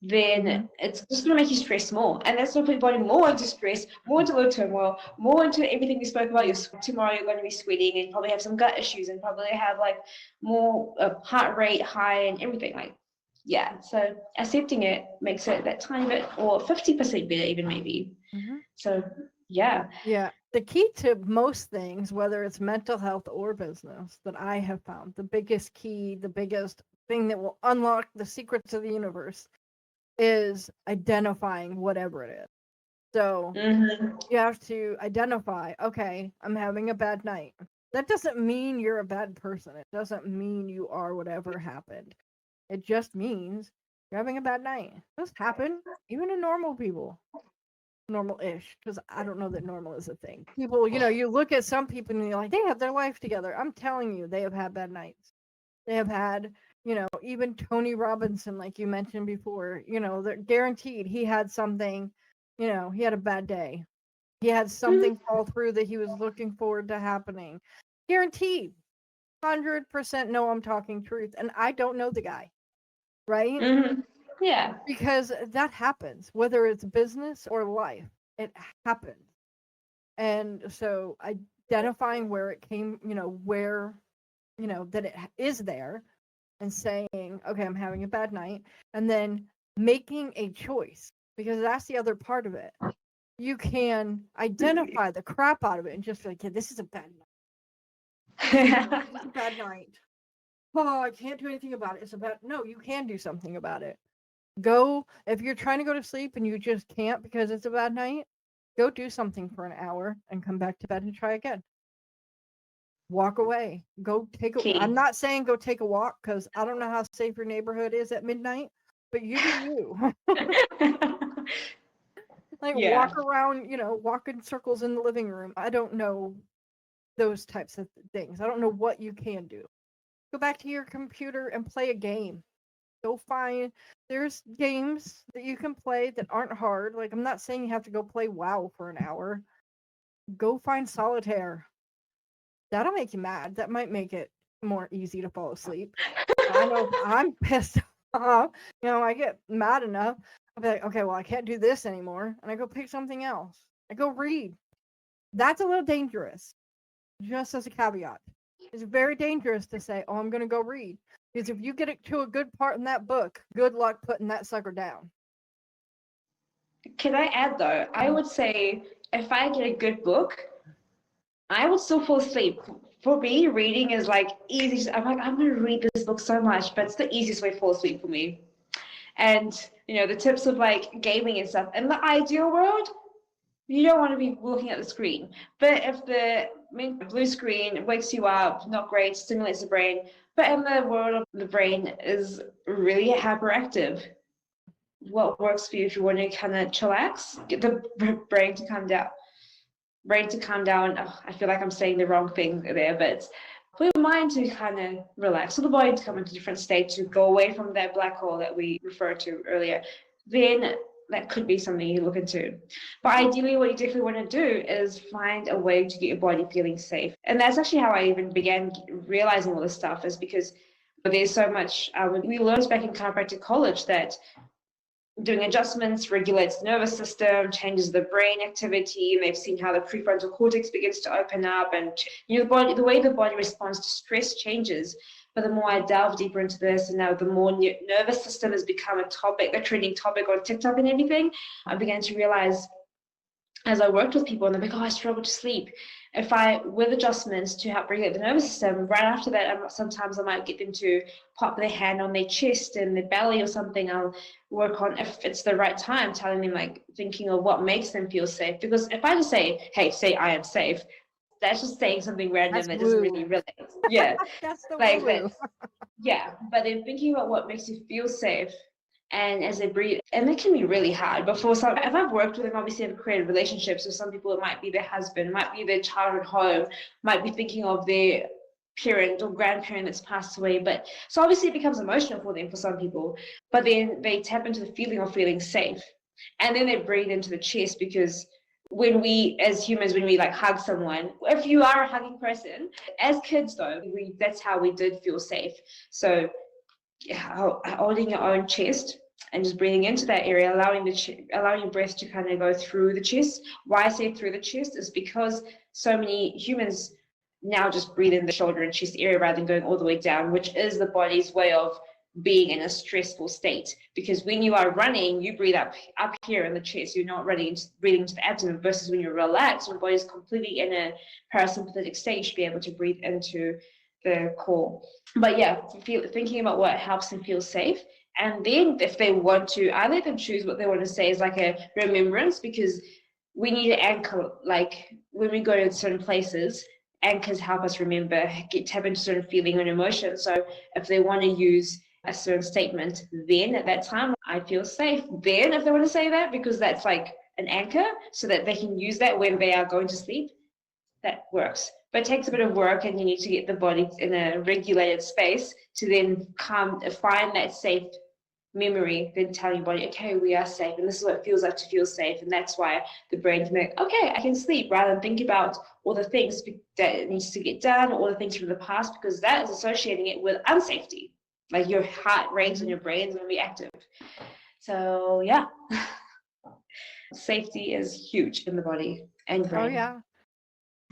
then it's just going to make you stress more. And that's going to put your body more into stress, more into low turmoil, more into everything we spoke about. Tomorrow you're going to be sweating and probably have some gut issues and probably have like more heart rate high and everything. Like, yeah. So accepting it makes it that tiny bit, or 50% better even maybe. So yeah. Yeah. The key to most things, whether it's mental health or business, that I have found, the biggest key, the biggest thing that will unlock the secrets of the universe is identifying whatever it is. So you have to identify, okay, I'm having a bad night. That doesn't mean you're a bad person. It doesn't mean you are whatever happened. It just means you're having a bad night. This happen even to normal people. Normal-ish, because I don't know that normal is a thing. People, you look at some people and you're like, they have their life together. I'm telling you, they have had bad nights. They have had, even Tony Robinson, like you mentioned before, they're guaranteed he had something, he had a bad day. He had something fall through that he was looking forward to happening. Guaranteed. 100% know I'm talking truth. And I don't know the guy, right? Yeah. Because that happens, whether it's business or life, it happens. And so identifying where it came, where, that it is there, and saying, okay, I'm having a bad night, and then making a choice, because that's the other part of it. You can identify the crap out of it and just be like, yeah, this is a bad night. It's a bad night. Oh, I can't do anything about it. No, you can do something about it. Go, if you're trying to go to sleep and you just can't because it's a bad night, go do something for an hour and come back to bed and try again. Walk away. Go take I'm not saying go take a walk, because I don't know how safe your neighborhood is at midnight, but you do you. Walk around, walk in circles in the living room. I don't know those types of things. I don't know what you can do. Go back to your computer and play a game. Go find, there's games that you can play that aren't hard. Like, I'm not saying you have to go play WoW for an hour. Go find solitaire. That'll make you mad. That might make it more easy to fall asleep. I know I'm pissed off. I get mad enough. I'll be like, okay, well, I can't do this anymore. And I go pick something else. I go read. That's a little dangerous. Just as a caveat. It's very dangerous to say, oh, I'm going to go read. Because if you get it to a good part in that book, good luck putting that sucker down. Can I add, though? I would say if I get a good book, I would still fall asleep. For me, reading is like easy. I'm going to read this book so much, but it's the easiest way to fall asleep for me. And, the tips of like gaming and stuff. In the ideal world, you don't want to be looking at the screen. But if the blue screen wakes you up, not great, stimulates the brain. But in the world of the brain is really hyperactive. What works for you if you want to kind of chillax? Get the brain to calm down. Oh, I feel like I'm saying the wrong thing there, but for your mind to kind of relax, so the body to come into a different state, to go away from that black hole that we referred to earlier, then that could be something you look into. But ideally, what you definitely want to do is find a way to get your body feeling safe. And that's actually how I even began realizing all this stuff, is because there's so much, we learned back in chiropractic college that doing adjustments regulates the nervous system, changes the brain activity, and they've seen how the prefrontal cortex begins to open up, and the way the body responds to stress changes. But the more I delve deeper into this, and now the more nervous system has become a topic, a trending topic on TikTok and everything, I began to realize, as I worked with people, and they're like, oh, I struggle to sleep. If with adjustments to help regulate the nervous system, right after that, sometimes I might get them to pop their hand on their chest and their belly or something. I'll work on, if it's the right time, telling them, like, thinking of what makes them feel safe. Because if I just say, hey, say I am safe, that's just saying something random that doesn't really relate. Yeah. That's the like woo. Yeah. But then thinking about what makes you feel safe, and as they breathe, and it can be really hard. But for some, if I've worked with them, obviously I've created relationships with some people. It might be their husband, might be their childhood home, might be thinking of their parent or grandparent that's passed away. But so obviously it becomes emotional for them, for some people. But then they tap into the feeling of feeling safe, and then they breathe into the chest. Because when we, as humans, when we like hug someone, if you are a hugging person, as kids though, that's how we did feel safe. So holding your own chest and just breathing into that area, allowing your breath to kind of go through the chest. Why I say through the chest is because so many humans now just breathe in the shoulder and chest area rather than going all the way down, which is the body's way of being in a stressful state. Because when you are running, you breathe up here in the chest. You're not breathing into the abdomen, versus when you're relaxed, your body's completely in a parasympathetic state, you should be able to breathe into the core. But yeah, thinking about what helps them feel safe. And then if they want to, I let them choose what they want to say as like a remembrance, because we need to anchor, like when we go to certain places, anchors help us remember, tap into certain feeling and emotion. So if they want to use a certain statement, then at that time, I feel safe. Then if they want to say that, because that's like an anchor, so that they can use that when they are going to sleep, that works. But it takes a bit of work, and you need to get the body in a regulated space to then find that safe memory, then tell your body, okay, we are safe, and this is what it feels like to feel safe. And that's why the brain can make, okay, I can sleep, rather than think about all the things that needs to get done, all the things from the past, because that is associating it with unsafety. Like your heart rate and your brain is going to be active. So yeah, safety is huge in the body and brain. Oh yeah.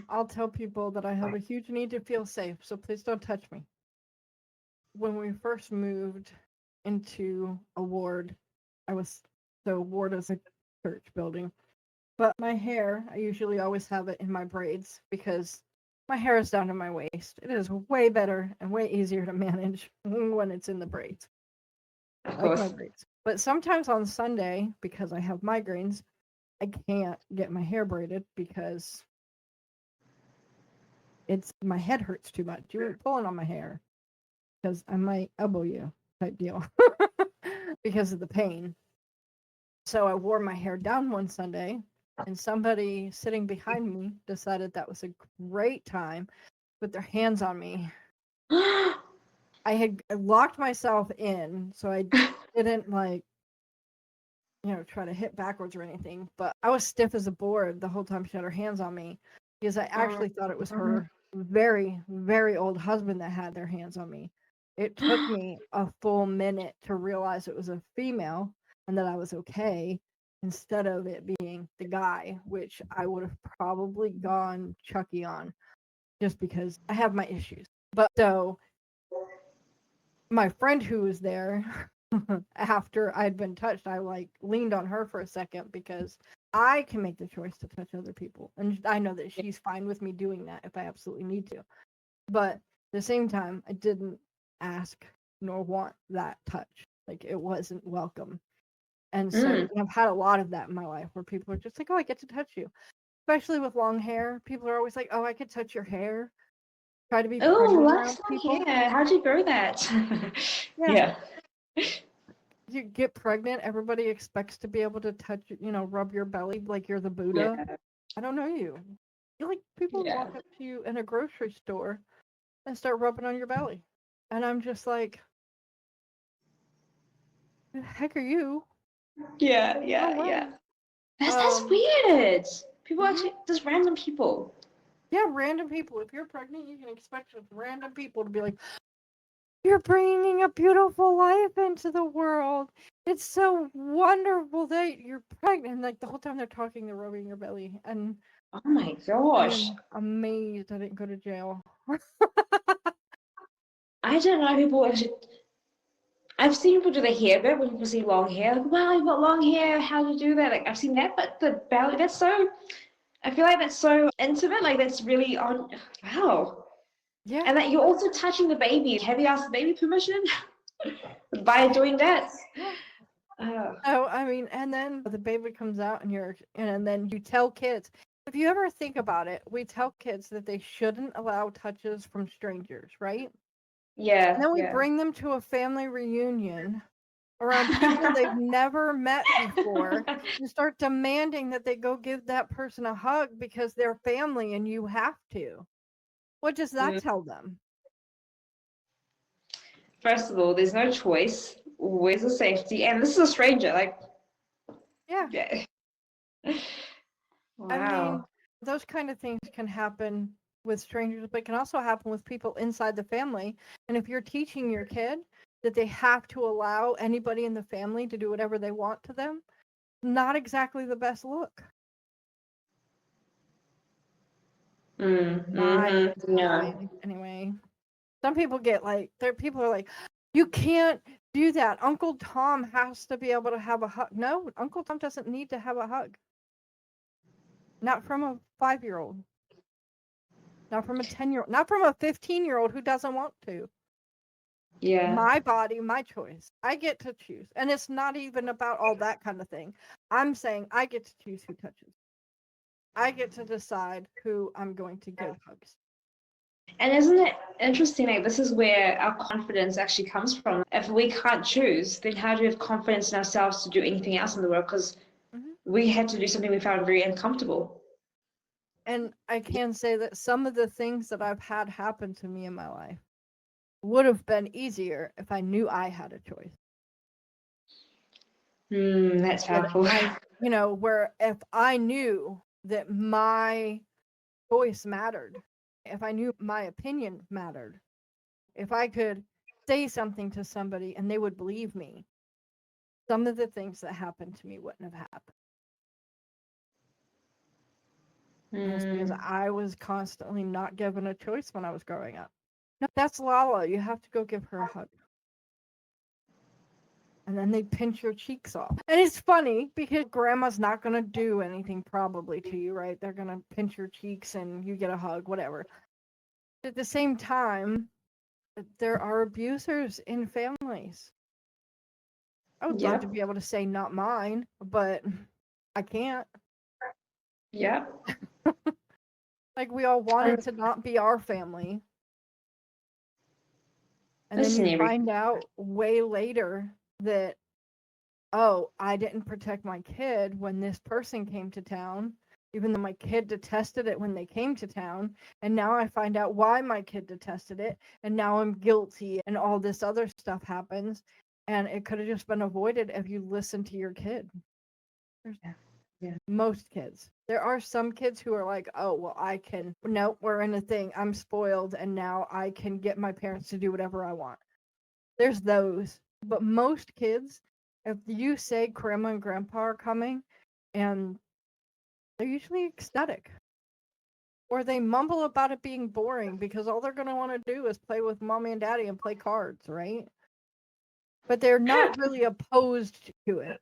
I'll tell people that I have a huge need to feel safe, so please don't touch me. When we first moved into a ward, ward is a church building, but my hair, I usually always have it in my braids because my hair is down to my waist. It is way better and way easier to manage when it's in the braids. Of I like course. my braids. But sometimes on Sunday, because I have migraines, I can't get my hair braided because my head hurts too much. You're pulling on my hair because I might elbow you type deal because of the pain. So I wore my hair down one Sunday, and somebody sitting behind me decided that was a great time to put their hands on me. I had locked myself in, so I didn't try to hit backwards or anything, but I was stiff as a board the whole time she had her hands on me because I actually thought it was her very, very old husband that had their hands on me. It took me a full minute to realize it was a female and that I was okay, instead of it being the guy, which I would have probably gone Chucky on just because I have my issues. But so my friend who was there, after I'd been touched, I leaned on her for a second because I can make the choice to touch other people. And I know that she's fine with me doing that if I absolutely need to. But at the same time, I didn't ask nor want that touch. Like, it wasn't welcome. And so I've had a lot of that in my life where people are just like, oh, I get to touch you. Especially with long hair. People are always like, oh, I could touch your hair. Try to be pregnant around people. Yeah, how'd you grow that? Yeah. You get pregnant, everybody expects to be able to touch, rub your belly like you're the Buddha. Yeah. I don't know you. You're like, people walk up to you in a grocery store and start rubbing on your belly. And I'm just like, who the heck are you? Yeah. That's weird. People actually, just random people. Yeah, random people. If you're pregnant, you can expect just random people to be like, you're bringing a beautiful life into the world. It's so wonderful that you're pregnant. Like, the whole time they're talking, they're rubbing your belly. And oh my gosh. I'm amazed I didn't go to jail. I don't know, people actually, I've seen people do the hair bit when people see long hair. Like, wow, you've got long hair. How do you do that? Like, I've seen that, but the belly, I feel like that's so intimate. Like, that's really wow. Yeah. And that you're also touching the baby. Have you asked the baby permission by doing that? Oh, I mean, and then the baby comes out and then you tell kids. If you ever think about it, we tell kids that they shouldn't allow touches from strangers, right? Yeah. And then we bring them to a family reunion around people they've never met before and start demanding that they go give that person a hug because they're family and you have to. What does that tell them? First of all, there's no choice. Where's the safety? And this is a stranger. Like, yeah. Wow. I mean, those kind of things can happen with strangers, but can also happen with people inside the family. And if you're teaching your kid that they have to allow anybody in the family to do whatever they want to them, not exactly the best look. Anyway, some people get people are like, you can't do that. Uncle Tom has to be able to have a hug. No, Uncle Tom doesn't need to have a hug. Not from a 5-year-old. Not from a 10-year-old, not from a 15-year-old who doesn't want to. Yeah. My body, my choice. I get to choose. And it's not even about all that kind of thing. I'm saying I get to choose who touches. I get to decide who I'm going to give hugs. And isn't it interesting? Like, this is where our confidence actually comes from. If we can't choose, then how do we have confidence in ourselves to do anything else in the world? Because we had to do something we found very uncomfortable. And I can say that some of the things that I've had happen to me in my life would have been easier if I knew I had a choice. That's powerful. Where if I knew that my voice mattered, if I knew my opinion mattered, if I could say something to somebody and they would believe me, some of the things that happened to me wouldn't have happened. It's because I was constantly not given a choice when I was growing up. No, that's Lala. You have to go give her a hug. And then they pinch your cheeks off. And it's funny because grandma's not going to do anything probably to you, right? They're going to pinch your cheeks and you get a hug, whatever. At the same time, there are abusers in families. I would love to be able to say not mine, but I can't. Yeah. Like, we all want it to not be our family. And then you find out way later that, oh, I didn't protect my kid when this person came to town, even though my kid detested it when they came to town. And now I find out why my kid detested it. And now I'm guilty and all this other stuff happens. And it could have just been avoided if you listened to your kid. Yeah. Most kids. There are some kids who are like, oh, well, no, we're in a thing. I'm spoiled and now I can get my parents to do whatever I want. There's those. But most kids, if you say grandma and grandpa are coming, and they're usually ecstatic. Or they mumble about it being boring because all they're going to want to do is play with mommy and daddy and play cards, right? But they're not really opposed to it,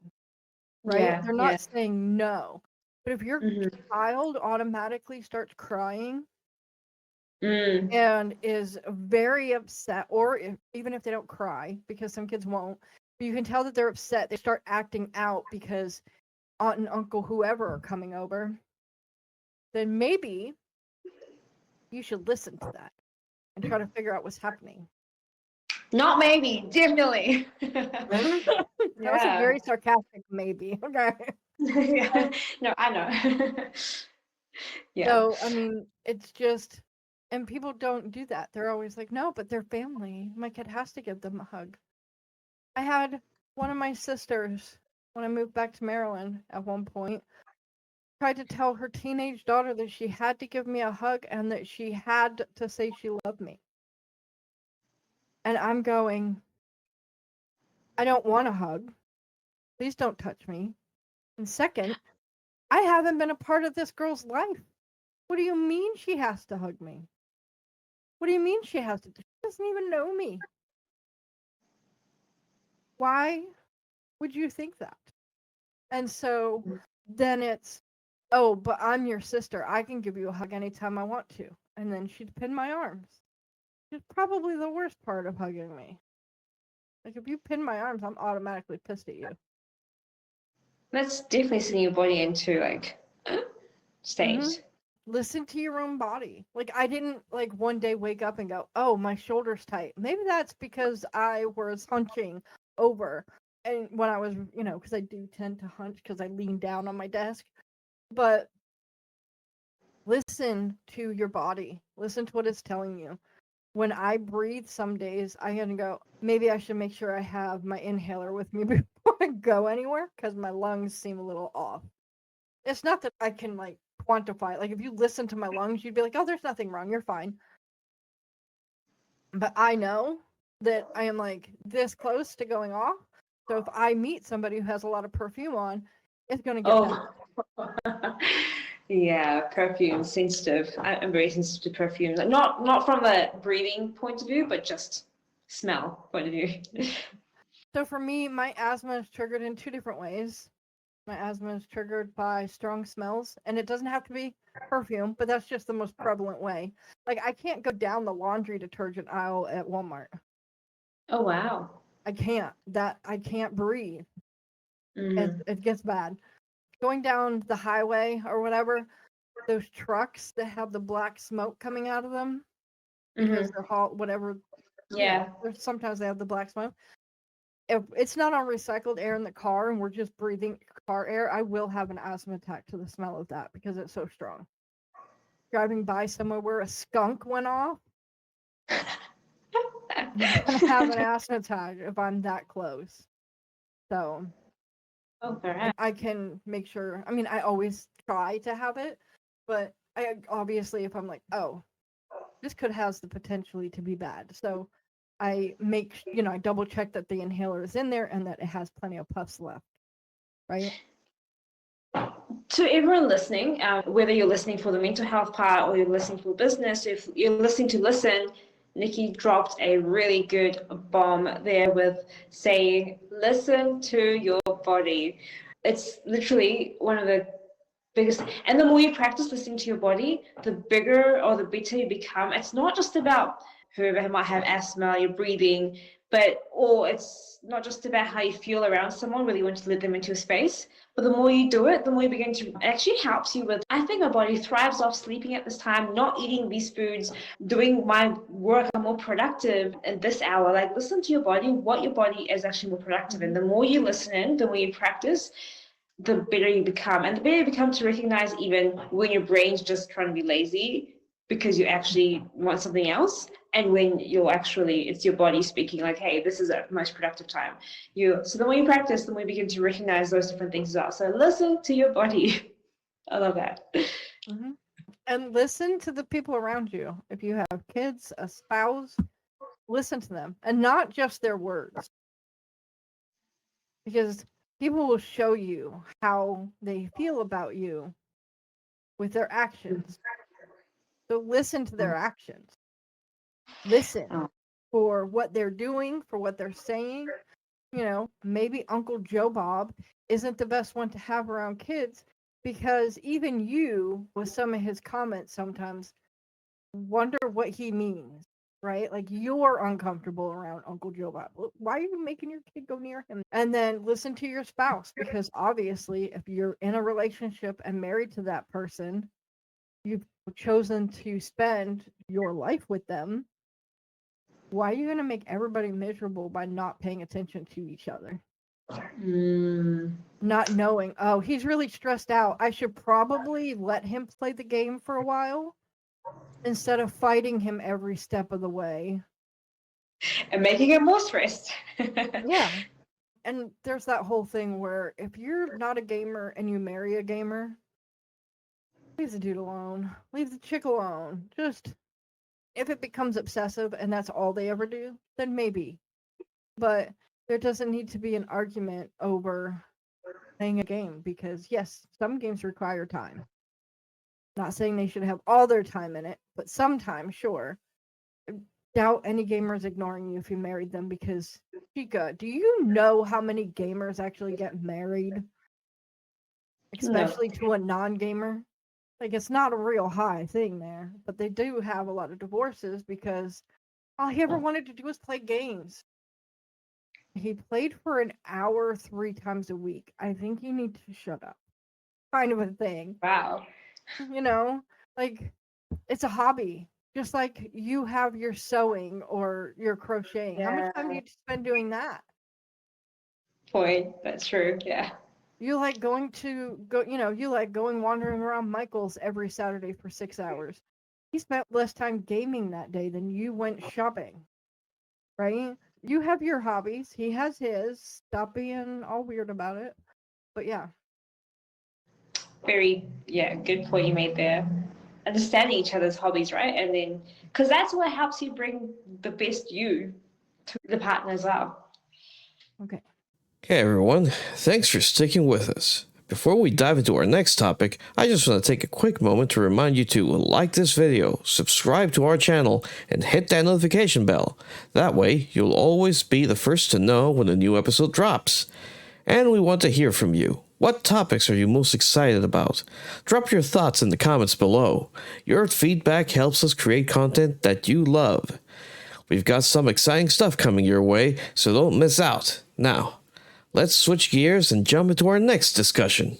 right? Yeah, they're not saying no. But if your child automatically starts crying and is very upset, or even if they don't cry, because some kids won't, but you can tell that they're upset. They start acting out because aunt and uncle, whoever, are coming over. Then maybe you should listen to that and try to figure out what's happening. Not maybe, definitely. That was a very sarcastic maybe. Okay. No, I know. So, I mean, it's just, and people don't do that. They're always like, no, but they're family. My kid has to give them a hug. I had one of my sisters, when I moved back to Maryland at one point, tried to tell her teenage daughter that she had to give me a hug and that she had to say she loved me. And I'm going, I don't want a hug. Please don't touch me. And second, I haven't been a part of this girl's life. What do you mean she has to hug me? What do you mean she has to? She doesn't even know me. Why would you think that? And so then it's, oh, but I'm your sister. I can give you a hug anytime I want to. And then she'd pin my arms. It's probably the worst part of hugging me. Like, if you pin my arms, I'm automatically pissed at you. That's definitely sending your body into, like, state. Listen to your own body. Like, I didn't, like, one day wake up and go, oh, my shoulder's tight. Maybe that's because I was hunching over. And when I was, because I do tend to hunch because I lean down on my desk. But listen to your body. Listen to what it's telling you. When I breathe some days, I'm going to go, maybe I should make sure I have my inhaler with me before I go anywhere because my lungs seem a little off. It's not that I can, like, quantify it. Like, if you listen to my lungs, you'd be like, oh, there's nothing wrong. You're fine. But I know that I am, like, this close to going off. So if I meet somebody who has a lot of perfume on, it's going to get better. Yeah, perfume, sensitive. I'm very sensitive to perfume. Like, not from a breathing point of view, but just smell point of view. So for me, my asthma is triggered in two different ways. My asthma is triggered by strong smells, and it doesn't have to be perfume, but that's just the most prevalent way. Like, I can't go down the laundry detergent aisle at Walmart. Oh, wow. I can't breathe. Mm-hmm. It gets bad. Going down the highway or whatever, those trucks that have the black smoke coming out of them because they're whatever. Yeah. Sometimes they have the black smoke. If it's not on recycled air in the car and we're just breathing car air, I will have an asthma attack to the smell of that because it's so strong. Driving by somewhere where a skunk went off, I'm gonna have an asthma attack if I'm that close. So, I can make sure. I mean, I always try to have it, but I obviously, if I'm like, oh, this could has the potentially to be bad, so I I double check that the inhaler is in there and that it has plenty of puffs left, right? To everyone listening, whether you're listening for the mental health part or you're listening for business, if you're listening to listen, Nikki dropped a really good bomb there with saying, listen to your body. It's literally one of the biggest, and the more you practice listening to your body, the bigger or the better you become. It's not just about whoever might have asthma, your breathing, or it's not just about how you feel around someone, whether you want to let them into a space. But the more you do it, the more you begin to, it actually helps you with, I think my body thrives off sleeping at this time, not eating these foods, doing my work. I'm more productive at this hour. Like, listen to your body, what your body is actually more productive in. The more you listen in, the more you practice, the better you become. And the better you become to recognize even when your brain's just trying to be lazy because you actually want something else, and when it's your body speaking like, hey, this is a most productive time. So the more you practice, the more you begin to recognize those different things as well. So listen to your body. I love that. Mm-hmm. And listen to the people around you. If you have kids, a spouse, listen to them, and not just their words, because people will show you how they feel about you with their actions. So listen to their actions. Listen for what they're doing, for what they're saying. Maybe Uncle Joe Bob isn't the best one to have around kids, because even you, with some of his comments, sometimes wonder what he means, right? Like, you're uncomfortable around Uncle Joe Bob. Why are you making your kid go near him? And then listen to your spouse, because obviously if you're in a relationship and married to that person, you've chosen to spend your life with them. Why are you going to make everybody miserable by not paying attention to each other? Not knowing, oh, he's really stressed out, I should probably let him play the game for a while instead of fighting him every step of the way. And making him more stressed. Yeah. And there's that whole thing where if you're not a gamer and you marry a gamer, leave the dude alone. Leave the chick alone. Just, if it becomes obsessive and that's all they ever do, then maybe. But there doesn't need to be an argument over playing a game, because yes, some games require time. Not saying they should have all their time in it, but sometimes, sure. I doubt any gamer is ignoring you if you married them, because, Chica, do you know how many gamers actually get married? Especially to a non-gamer? Like, it's not a real high thing there, but they do have a lot of divorces because all he ever wanted to do was play games. He played for an hour 3 times a week. I think you need to shut up. Kind of a thing. Wow. Like, it's a hobby. Just like you have your sewing or your crocheting. Yeah. How much time do you spend doing that? Point. That's true. Yeah. You like going wandering around Michael's every Saturday for 6 hours. He spent less time gaming that day than you went shopping. Right? You have your hobbies. He has his. Stop being all weird about it. But yeah. Good point you made there. Understanding each other's hobbies, right? And then, because that's what helps you bring the best you to the partner as well. Okay. Hey everyone, thanks for sticking with us. Before we dive into our next topic, I just want to take a quick moment to remind you to like this video, subscribe to our channel, and hit that notification bell. That way, you'll always be the first to know when a new episode drops. And we want to hear from you. What topics are you most excited about? Drop your thoughts in the comments below. Your feedback helps us create content that you love. We've got some exciting stuff coming your way, so don't miss out. Now, let's switch gears and jump into our next discussion.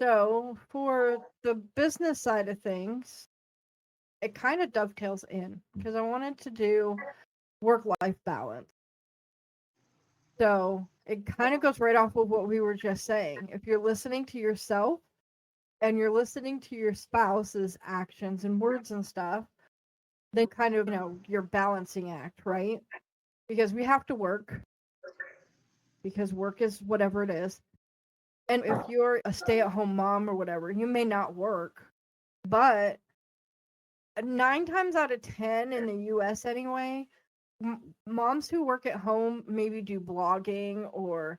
So, for the business side of things, it kind of dovetails in because I wanted to do work-life balance. So, it kind of goes right off of what we were just saying. If you're listening to yourself and you're listening to your spouse's actions and words and stuff, then kind of, your balancing act, right? Because we have to work, because work is whatever it is. And if you're a stay-at-home mom or whatever, you may not work, but 9 times out of 10 in the US anyway, moms who work at home maybe do blogging or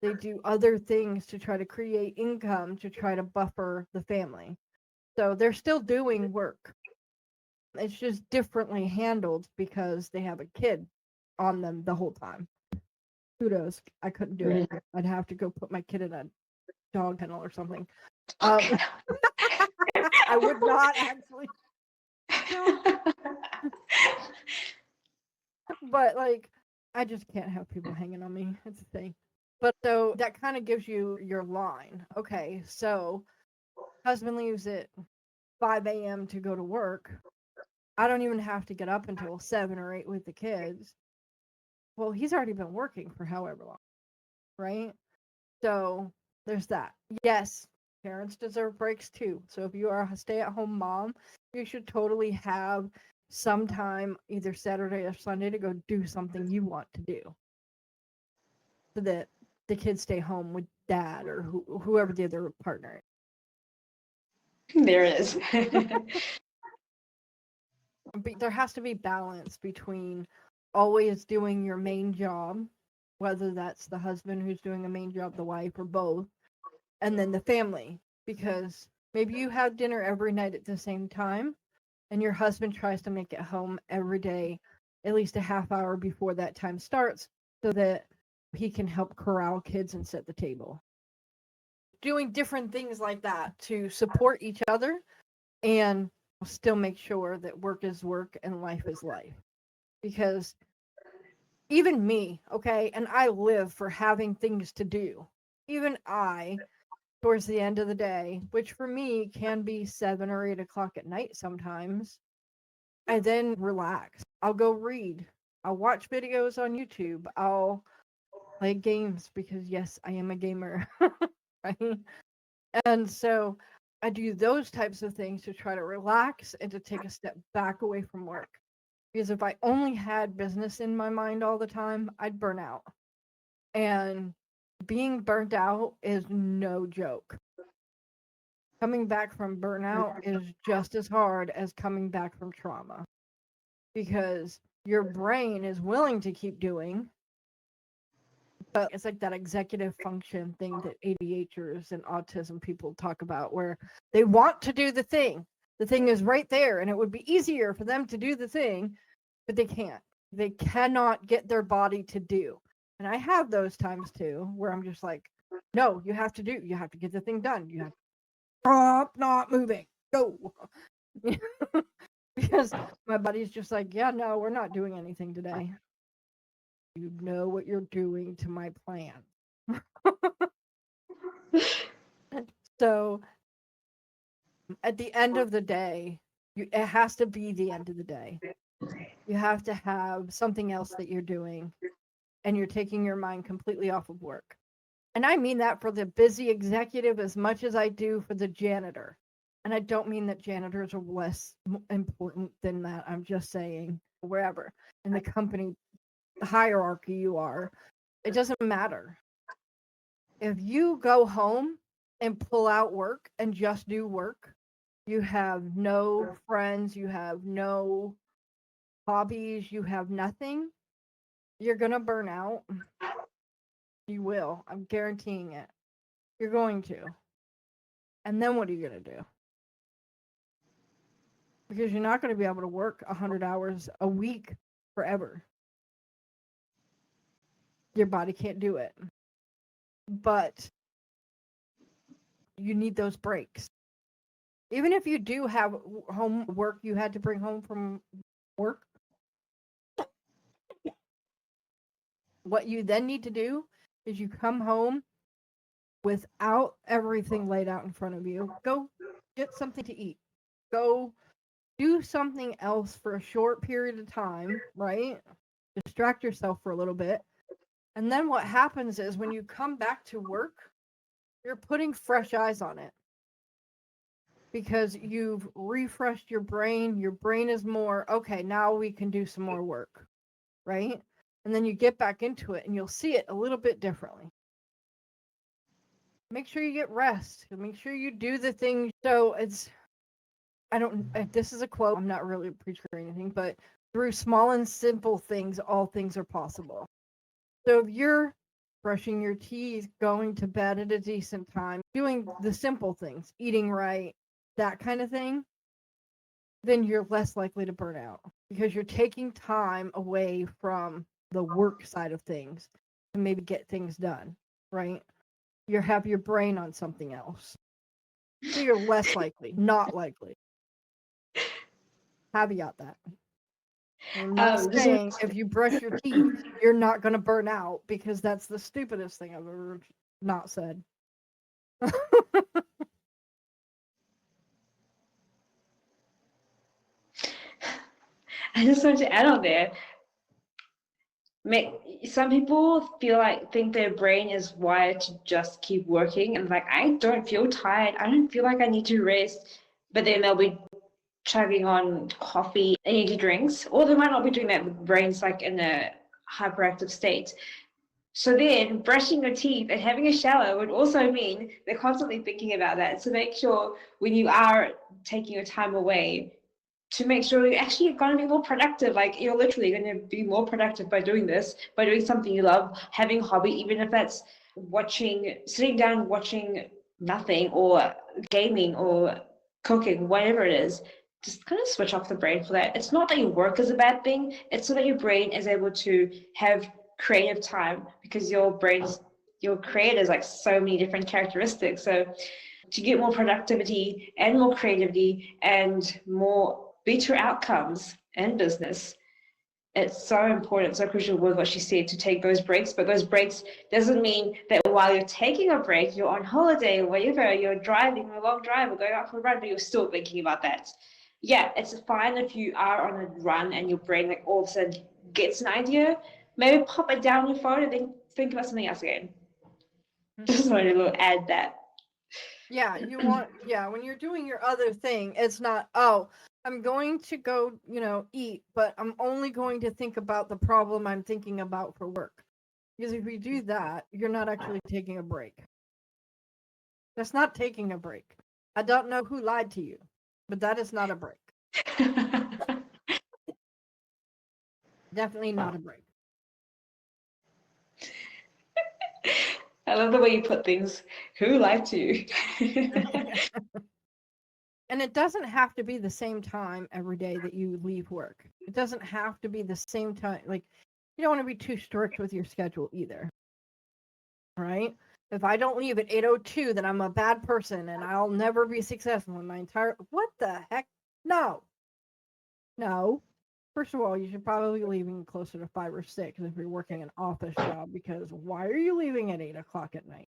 they do other things to try to create income to try to buffer the family. So they're still doing work. It's just differently handled because they have a kid on them the whole time. Kudos. I couldn't do it. I'd have to go put my kid in a dog kennel or something. I would not actually. But I just can't have people hanging on me. It's a thing. But so that kind of gives you your line. Okay, so husband leaves at 5 a.m. to go to work. I don't even have to get up until 7 or 8 with the kids. Well, he's already been working for however long, right? So there's that. Yes, parents deserve breaks too. So if you are a stay-at-home mom, you should totally have some time, either Saturday or Sunday, to go do something you want to do, so that the kids stay home with dad or whoever the other partner is. There it is. But there has to be balance between always doing your main job, whether that's the husband who's doing a main job, the wife, or both, and then the family. Because maybe you have dinner every night at the same time, and your husband tries to make it home every day, at least a half hour before that time starts, so that he can help corral kids and set the table. Doing different things like that to support each other and still make sure that work is work and life is life. Because even me, okay, and I live for having things to do. Even I, towards the end of the day, which for me can be 7 or 8 o'clock at night sometimes, I then relax. I'll go read. I'll watch videos on YouTube. I'll play games because, yes, I am a gamer, right? And so I do those types of things to try to relax and to take a step back away from work. Because if I only had business in my mind all the time, I'd burn out. And being burnt out is no joke. Coming back from burnout is just as hard as coming back from trauma. Because your brain is willing to keep doing, but it's like that executive function thing that ADHDers and autism people talk about, where they want to do the thing. The thing is right there, and it would be easier for them to do the thing, but they can't. They cannot get their body to do. And I have those times too, where I'm just like, no, you have to get the thing done. You have to stop not moving. Go. Because my body's just like, yeah, no, we're not doing anything today. You know what you're doing to my plan. So at the end of the day, it has to be the end of the day. You have to have something else that you're doing, and you're taking your mind completely off of work. And I mean that for the busy executive as much as I do for the janitor. And I don't mean that janitors are less important than that. I'm just saying, wherever in the company hierarchy you are, it doesn't matter. If you go home and pull out work and just do work, you have no friends, you have no hobbies, you have nothing, you're going to burn out. You will. I'm guaranteeing it. You're going to. And then what are you going to do? Because you're not going to be able to work 100 hours a week forever. Your body can't do it. but you need those breaks. Even if you do have homework you had to bring home from work, what you then need to do is you come home without everything laid out in front of you. Go get something to eat. Go do something else for a short period of time, right? Distract yourself for a little bit. And then what happens is when you come back to work, you're putting fresh eyes on it because you've refreshed your brain. Your brain is more, okay, now we can do some more work, right? And then you get back into it and you'll see it a little bit differently. Make sure you get rest. Make sure you do the things. So this is a quote. I'm not really a preacher or anything, but through small and simple things, all things are possible. So if you're brushing your teeth, going to bed at a decent time, doing the simple things, eating right, that kind of thing, then you're less likely to burn out because you're taking time away from the work side of things to maybe get things done, right? You have your brain on something else. So you're less likely, not likely. Caveat that. I'm not saying if you brush your teeth, you're not going to burn out because that's the stupidest thing I've ever not said. I just want to add on there. Some people think their brain is wired to just keep working, and like, I don't feel tired. I don't feel like I need to rest. But then they'll be chugging on coffee, energy drinks, or they might not be doing that with brains like in a hyperactive state. So then brushing your teeth and having a shower would also mean they're constantly thinking about that. So make sure when you are taking your time away, to make sure you're actually going to be more productive. Like, you're literally going to be more productive by doing this, by doing something you love, having a hobby, even if that's sitting down watching nothing, or gaming, or cooking, whatever it is. Just kind of switch off the brain for that. It's not that your work is a bad thing. It's so that your brain is able to have creative time, because your creator is like so many different characteristics. So to get more productivity and more creativity and more better outcomes in business, it's so important, so crucial with what she said, to take those breaks. But those breaks doesn't mean that while you're taking a break, you're on holiday or whatever, you're driving a long drive or going out for a run, but you're still thinking about that. Yeah, it's fine if you are on a run and your brain like all of a sudden gets an idea, maybe pop it down on your phone and then think about something else again. Just wanted to add that. Yeah, when you're doing your other thing, it's not, I'm going to go, eat, but I'm only going to think about the problem I'm thinking about for work. Because if you do that, you're not actually taking a break. That's not taking a break. I don't know who lied to you, but that is not a break. Definitely not a break. I love the way you put things. Who lied to you? And it doesn't have to be the same time every day that you leave work. It doesn't have to be the same time. Like, you don't want to be too strict with your schedule either. Right? If I don't leave at 8:02, then I'm a bad person and I'll never be successful in my entire... What the heck? No. First of all, you should probably be leaving closer to 5 or 6 if you're working an office job, because why are you leaving at 8 o'clock at night?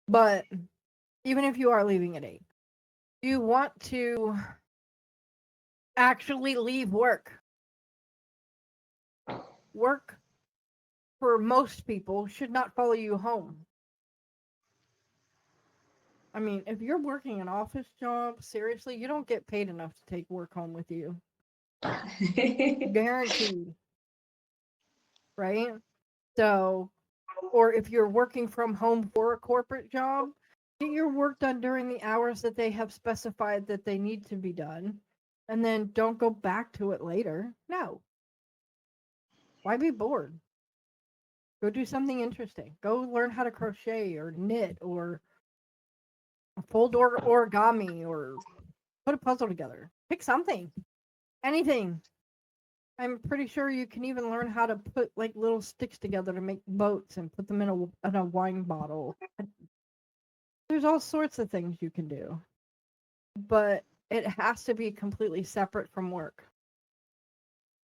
But even if you are leaving at 8, you want to actually leave work. Work, for most people, should not follow you home. I mean, if you're working an office job, seriously, you don't get paid enough to take work home with you. Guaranteed. Right? So, or if you're working from home for a corporate job, get your work done during the hours that they have specified that they need to be done, and then don't go back to it later. No. Why be bored? Go do something interesting. Go learn how to crochet or knit or fold origami or put a puzzle together. Pick something. Anything. I'm pretty sure you can even learn how to put like little sticks together to make boats and put them in a wine bottle. There's all sorts of things you can do, but it has to be completely separate from work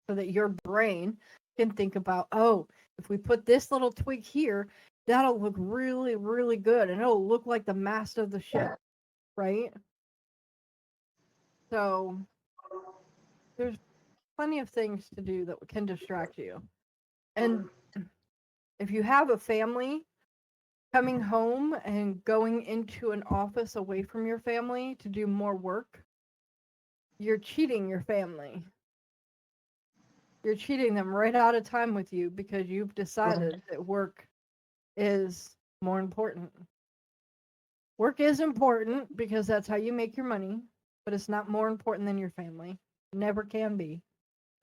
so that your brain can think about, oh, if we put this little twig here, that'll look really, really good and it'll look like the mast of the ship, right? So there's plenty of things to do that can distract you. And if you have a family, coming home and going into an office away from your family to do more work, you're cheating your family. You're cheating them right out of time with you because you've decided that work is more important. Work is important because that's how you make your money, but it's not more important than your family. Never can be.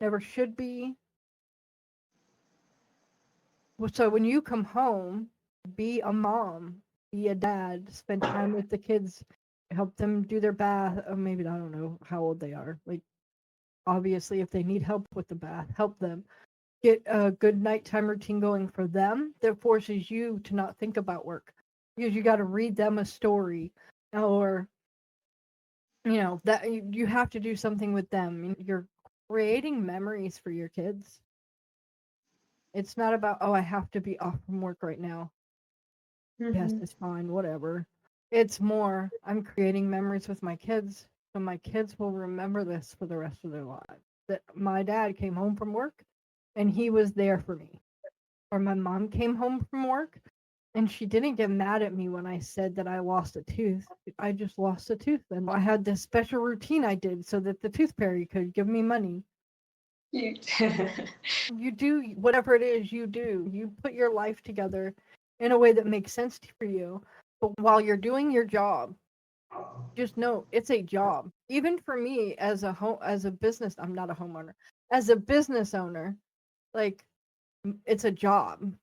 Never should be. So when you come home, be a mom, be a dad, spend time with the kids, help them do their bath. Or maybe, I don't know how old they are. Like, obviously, if they need help with the bath, help them. Get a good nighttime routine going for them that forces you to not think about work. Because you got to read them a story, or, that you have to do something with them. You're creating memories for your kids. It's not about, oh, I have to be off from work right now. Yes, it's fine, whatever. It's more, I'm creating memories with my kids, so my kids will remember this for the rest of their lives. That my dad came home from work and he was there for me. Or my mom came home from work and she didn't get mad at me when I said that I lost a tooth. I just lost a tooth. And I had this special routine I did so that the tooth fairy could give me money. You do whatever it is you do. You put your life together in a way that makes sense for you. But while you're doing your job, just know it's a job. Even for me as a business, I'm not a homeowner. As a business owner, like, it's a job.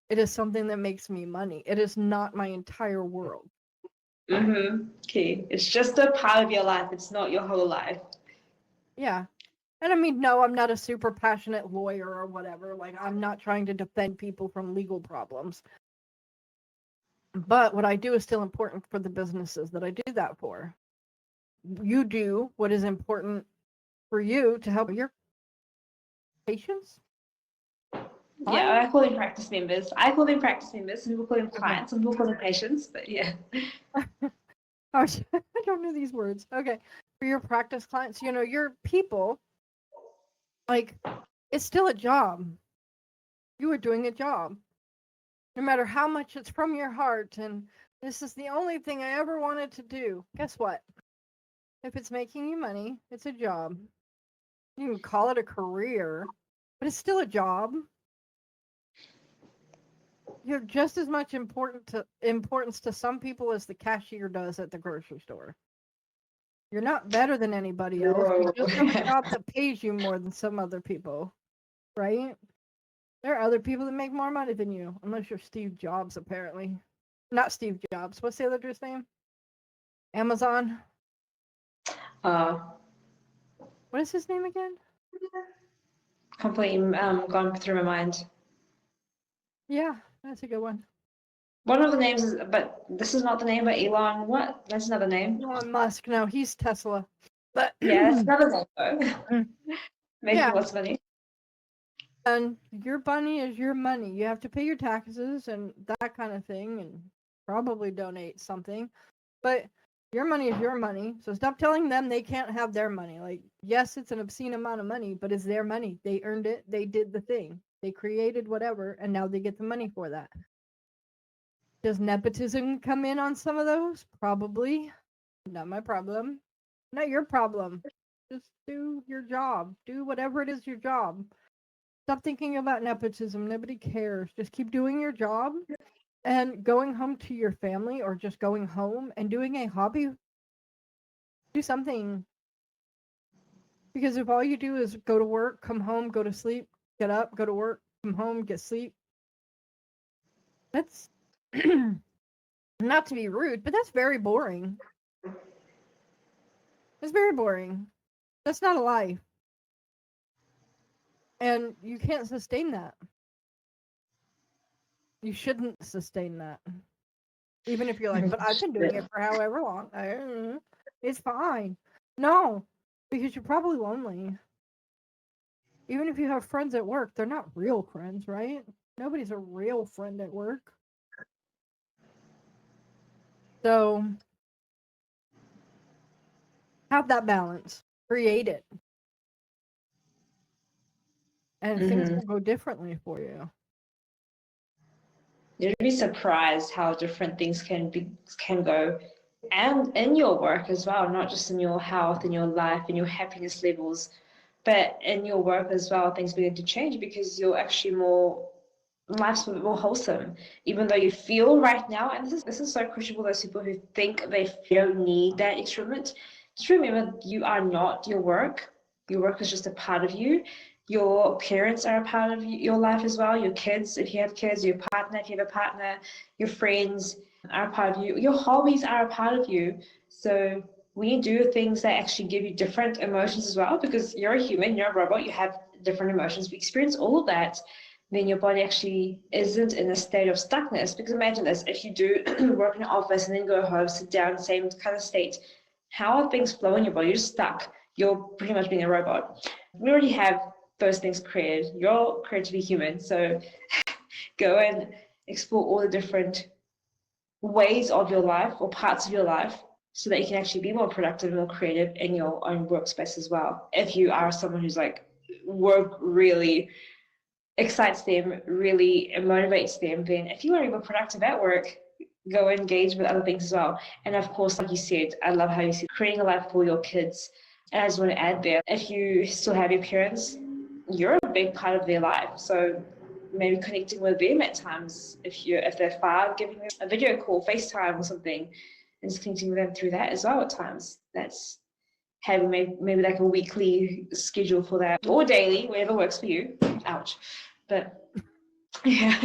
It is something that makes me money. It is not my entire world. Okay. It's just a part of your life. It's not your whole life. Yeah. And I mean, no, I'm not a super passionate lawyer or whatever. Like, I'm not trying to defend people from legal problems. But what I do is still important for the businesses that I do that for. You do what is important for you to help your patients. Yeah, I call them practice members. Some people call them clients, some people call them patients, but yeah. I don't know these words. Okay. For your practice clients, your people, like, it's still a job. You are doing a job. No matter how much it's from your heart and this is the only thing I ever wanted to do. Guess what? If it's making you money, it's a job. You can call it a career, but it's still a job. You have just as much importance to some people as the cashier does at the grocery store. You're not better than anybody else. You just have a job that pays you more than some other people, right? There are other people that make more money than you, unless you're Steve Jobs, apparently. Not Steve Jobs. What's the other dude's name? Amazon. What is his name again? Completely gone through my mind. Yeah, that's a good one. One of the names is, but this is not the name, but Elon, what? That's another name. Elon Musk. No, he's Tesla. But yeah, that's another name though. Making lots of money. And your money is your money. You have to pay your taxes and that kind of thing and probably donate something. But your money is your money. So stop telling them they can't have their money. Like, yes, it's an obscene amount of money, but it's their money. They earned it. They did the thing. They created whatever, and now they get the money for that. Does nepotism come in on some of those? Probably. Not my problem. Not your problem. Just do your job. Do whatever it is your job. Stop thinking about nepotism. Nobody cares. Just keep doing your job and going home to your family or just going home and doing a hobby. Do something. Because if all you do is go to work, come home, go to sleep, get up, go to work, come home, get sleep. That's not to be rude, but that's very boring. It's very boring. That's not a life. And you can't sustain that. You shouldn't sustain that. Even if you're like, but I've been doing it for however long. It's fine. No, because you're probably lonely. Even if you have friends at work, they're not real friends, right? Nobody's a real friend at work. So have that balance. Create it. And things will go differently for you. You'd be surprised how different things can go, and in your work as well, not just in your health, in your life, in your happiness levels, but in your work as well. Things begin to change because you're actually life's a bit more wholesome, even though you feel right now. And this is so crucial for those people who think they don't need that experiment. Just remember, you are not your work. Your work is just a part of you. Your parents are a part of your life as well. Your kids, if you have kids, your partner, if you have a partner, your friends are a part of you. Your hobbies are a part of you. So when you do things that actually give you different emotions as well, because you're a human, you're a robot, you have different emotions, we experience all of that, then your body actually isn't in a state of stuckness. Because imagine this, if you do work in an office and then go home, sit down, same kind of state, how are things flowing in your body? You're just stuck. You're pretty much being a robot. We already have those things created. You're created to be human. So go and explore all the different ways of your life or parts of your life so that you can actually be more productive and more creative in your own workspace as well. If you are someone who's like, work really excites them, really motivates them, then if you want to be more productive at work, go engage with other things as well. And of course, like you said, I love how you said creating a life for your kids. And I just want to add there, if you still have your parents, you're a big part of their life. So maybe connecting with them at times, if they're far, giving them a video call, FaceTime or something, and just connecting with them through that as well at times. That's having maybe like a weekly schedule for that, or daily, whatever works for you. Ouch. But yeah.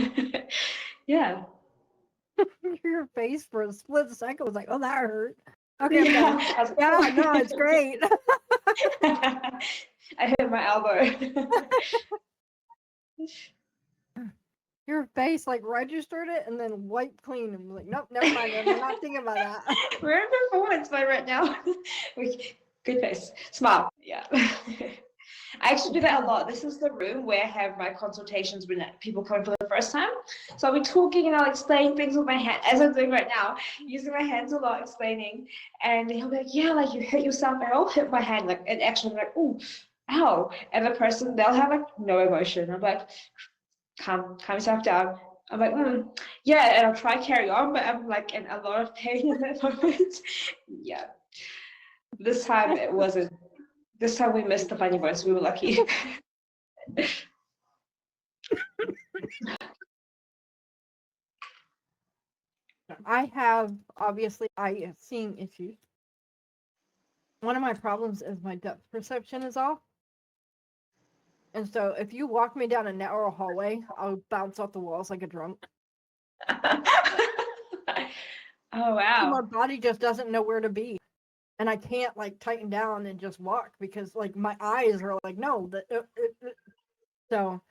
Yeah. Your face for a split second was like, oh, that hurt. Okay, Yeah, yeah, no, it's great. I hit my elbow. Your face like registered it and then wiped clean and was like, nope, never mind. I'm not thinking about that. We're in performance mode right now. Good face. Smile. Yeah. I actually do that a lot. This is the room where I have my consultations when people come for the first time. So I'll be talking and I'll explain things with my hand, as I'm doing right now, using my hands a lot, explaining. And he'll be like, yeah, like you hit yourself. And I'll hit my hand, like, and actually I'm like, oh, ow. And the person, they'll have like no emotion. I'm like, calm yourself down. I'm like, yeah, and I'll try carry on, but I'm like in a lot of pain in that moment. Yeah. This time it wasn't. This time we missed the funny voice. We were lucky. I have seeing issues. One of my problems is my depth perception is off. And so if you walk me down a narrow hallway, I'll bounce off the walls like a drunk. Oh, wow. My body just doesn't know where to be. And I can't like tighten down and just walk because like my eyes are like, no. So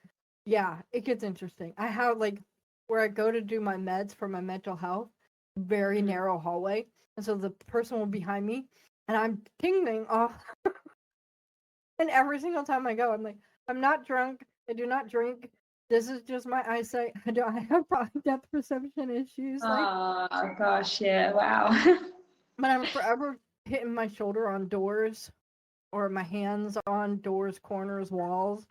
yeah, it gets interesting. I have like where I go to do my meds for my mental health, very narrow hallway. And so the person will be behind me and I'm tingling off. And every single time I go, I'm like, I'm not drunk. I do not drink. This is just my eyesight. I have depth perception issues. Oh, gosh, yeah, wow. But I'm forever hitting my shoulder on doors or my hands on doors, corners, walls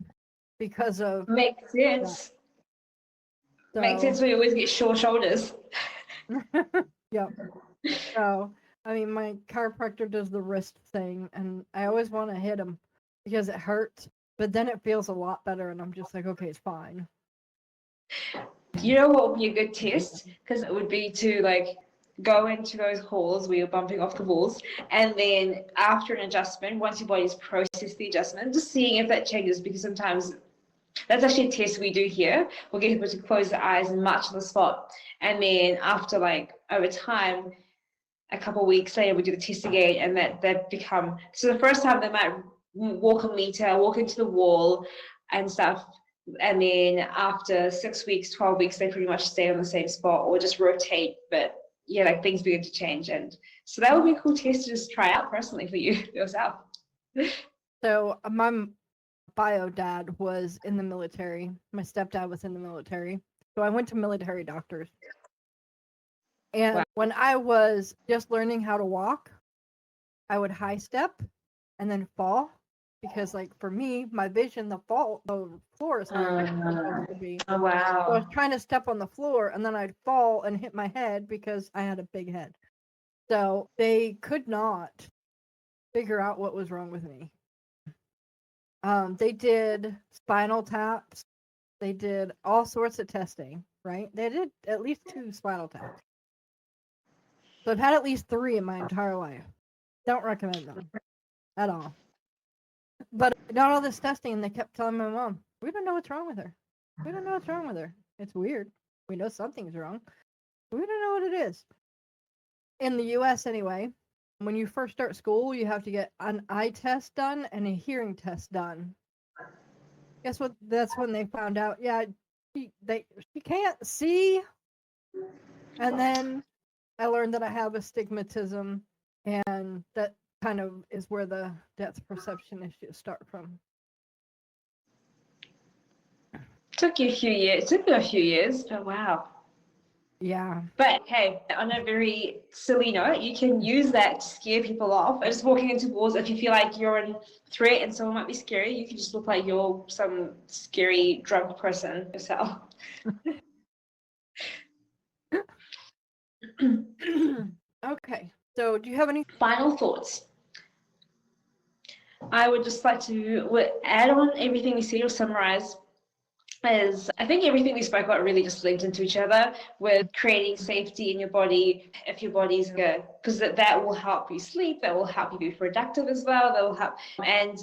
because of... Makes sense. So, makes sense when you always get short shoulders. Yep. So, I mean, my chiropractor does the wrist thing, and I always want to hit him because it hurts, but then it feels a lot better, and I'm just like, okay, it's fine. You know what would be a good test? Because it would be to, like, go into those halls where you're bumping off the walls, and then after an adjustment, once your body's processed the adjustment, just seeing if that changes, because sometimes that's actually a test we do here. We'll get people to close their eyes and march on the spot, and then after, like, over time, a couple of weeks later, we do the test again, and that become, so the first time they might walk a meter, walk into the wall, and stuff. And then after 6 weeks, 12 weeks, they pretty much stay on the same spot or just rotate. But yeah, like things begin to change. And so that would be a cool test to just try out personally for you yourself. So my bio dad was in the military. My stepdad was in the military. So I went to military doctors. And when I was just learning how to walk, I would high step and then fall. Because like for me, my vision, the floor is not where it's supposed to be. Oh, wow. So I was trying to step on the floor and then I'd fall and hit my head because I had a big head. So they could not figure out what was wrong with me. They did spinal taps. They did all sorts of testing, right? They did at least 2 spinal taps. So I've had at least 3 in my entire life. Don't recommend them at all. But I done all this testing and they kept telling my mom, we don't know what's wrong with her. We don't know what's wrong with her. It's weird. We know something's wrong. We don't know what it is. In the US anyway, when you first start school, you have to get an eye test done and a hearing test done. Guess what? That's when they found out, yeah, she can't see. And then I learned that I have astigmatism, and that kind of is where the depth perception issues start from. Took you a few years. It took me a few years, but wow. Yeah. But hey, on a very silly note, you can use that to scare people off. Just walking into walls, if you feel like you're in threat and someone might be scary, you can just look like you're some scary drunk person yourself. Okay. So do you have any final thoughts? I would just like to add on everything we said or summarize. Is I think everything we spoke about really just linked into each other with creating safety in your body. If your body's good, because that will help you sleep, that will help you be productive as well, that will help. And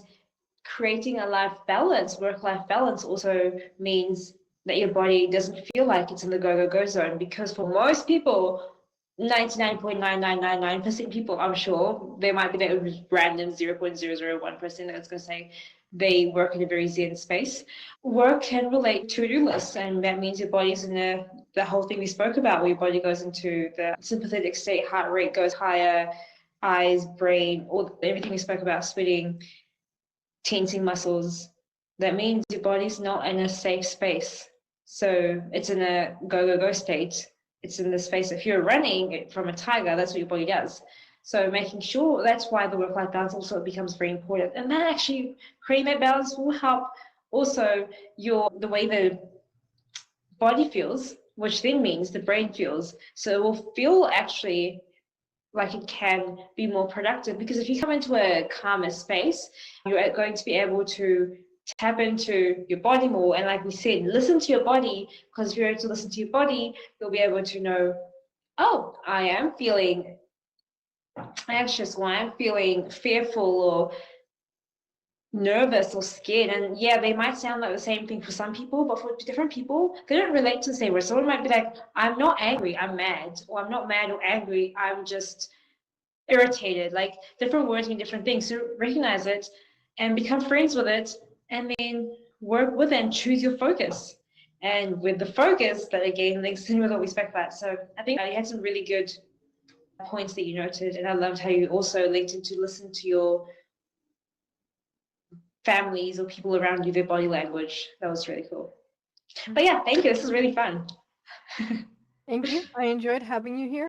creating a life balance, work-life balance also means that your body doesn't feel like it's in the go zone, because for most people, 99.9999% people, I'm sure, there might be that random 0.001% that's going to say they work in a very zen space. Work can relate to to-do lists, and that means your body's in the whole thing we spoke about, where your body goes into the sympathetic state, heart rate goes higher, eyes, brain, everything we spoke about, sweating, tensing muscles. That means your body's not in a safe space. So it's in a go state. It's in the space. If you're running from a tiger, that's what your body does. So making sure, that's why the work-life balance also becomes very important. And that actually, creating that balance will help also the way the body feels, which then means the brain feels. So it will feel actually like it can be more productive, because if you come into a calmer space, you're going to be able to tap into your body more. And like we said, listen to your body, because if you're able to listen to your body, you'll be able to know, oh, I am feeling anxious, or I'm feeling fearful or nervous or scared. And yeah, they might sound like the same thing for some people, but for different people, they don't relate to the same way. Someone might be like, I'm not angry, I'm mad, or I'm not mad or angry, I'm just irritated. Like, different words mean different things. So recognize it and become friends with it, and then work with it and choose your focus. And with the focus, that again links in with what we spoke about. So I think you had some really good points that you noted, and I loved how you also linked into listen to your families or people around you, their body language. That was really cool. But yeah, thank you. This is really fun. Thank you. I enjoyed having you here.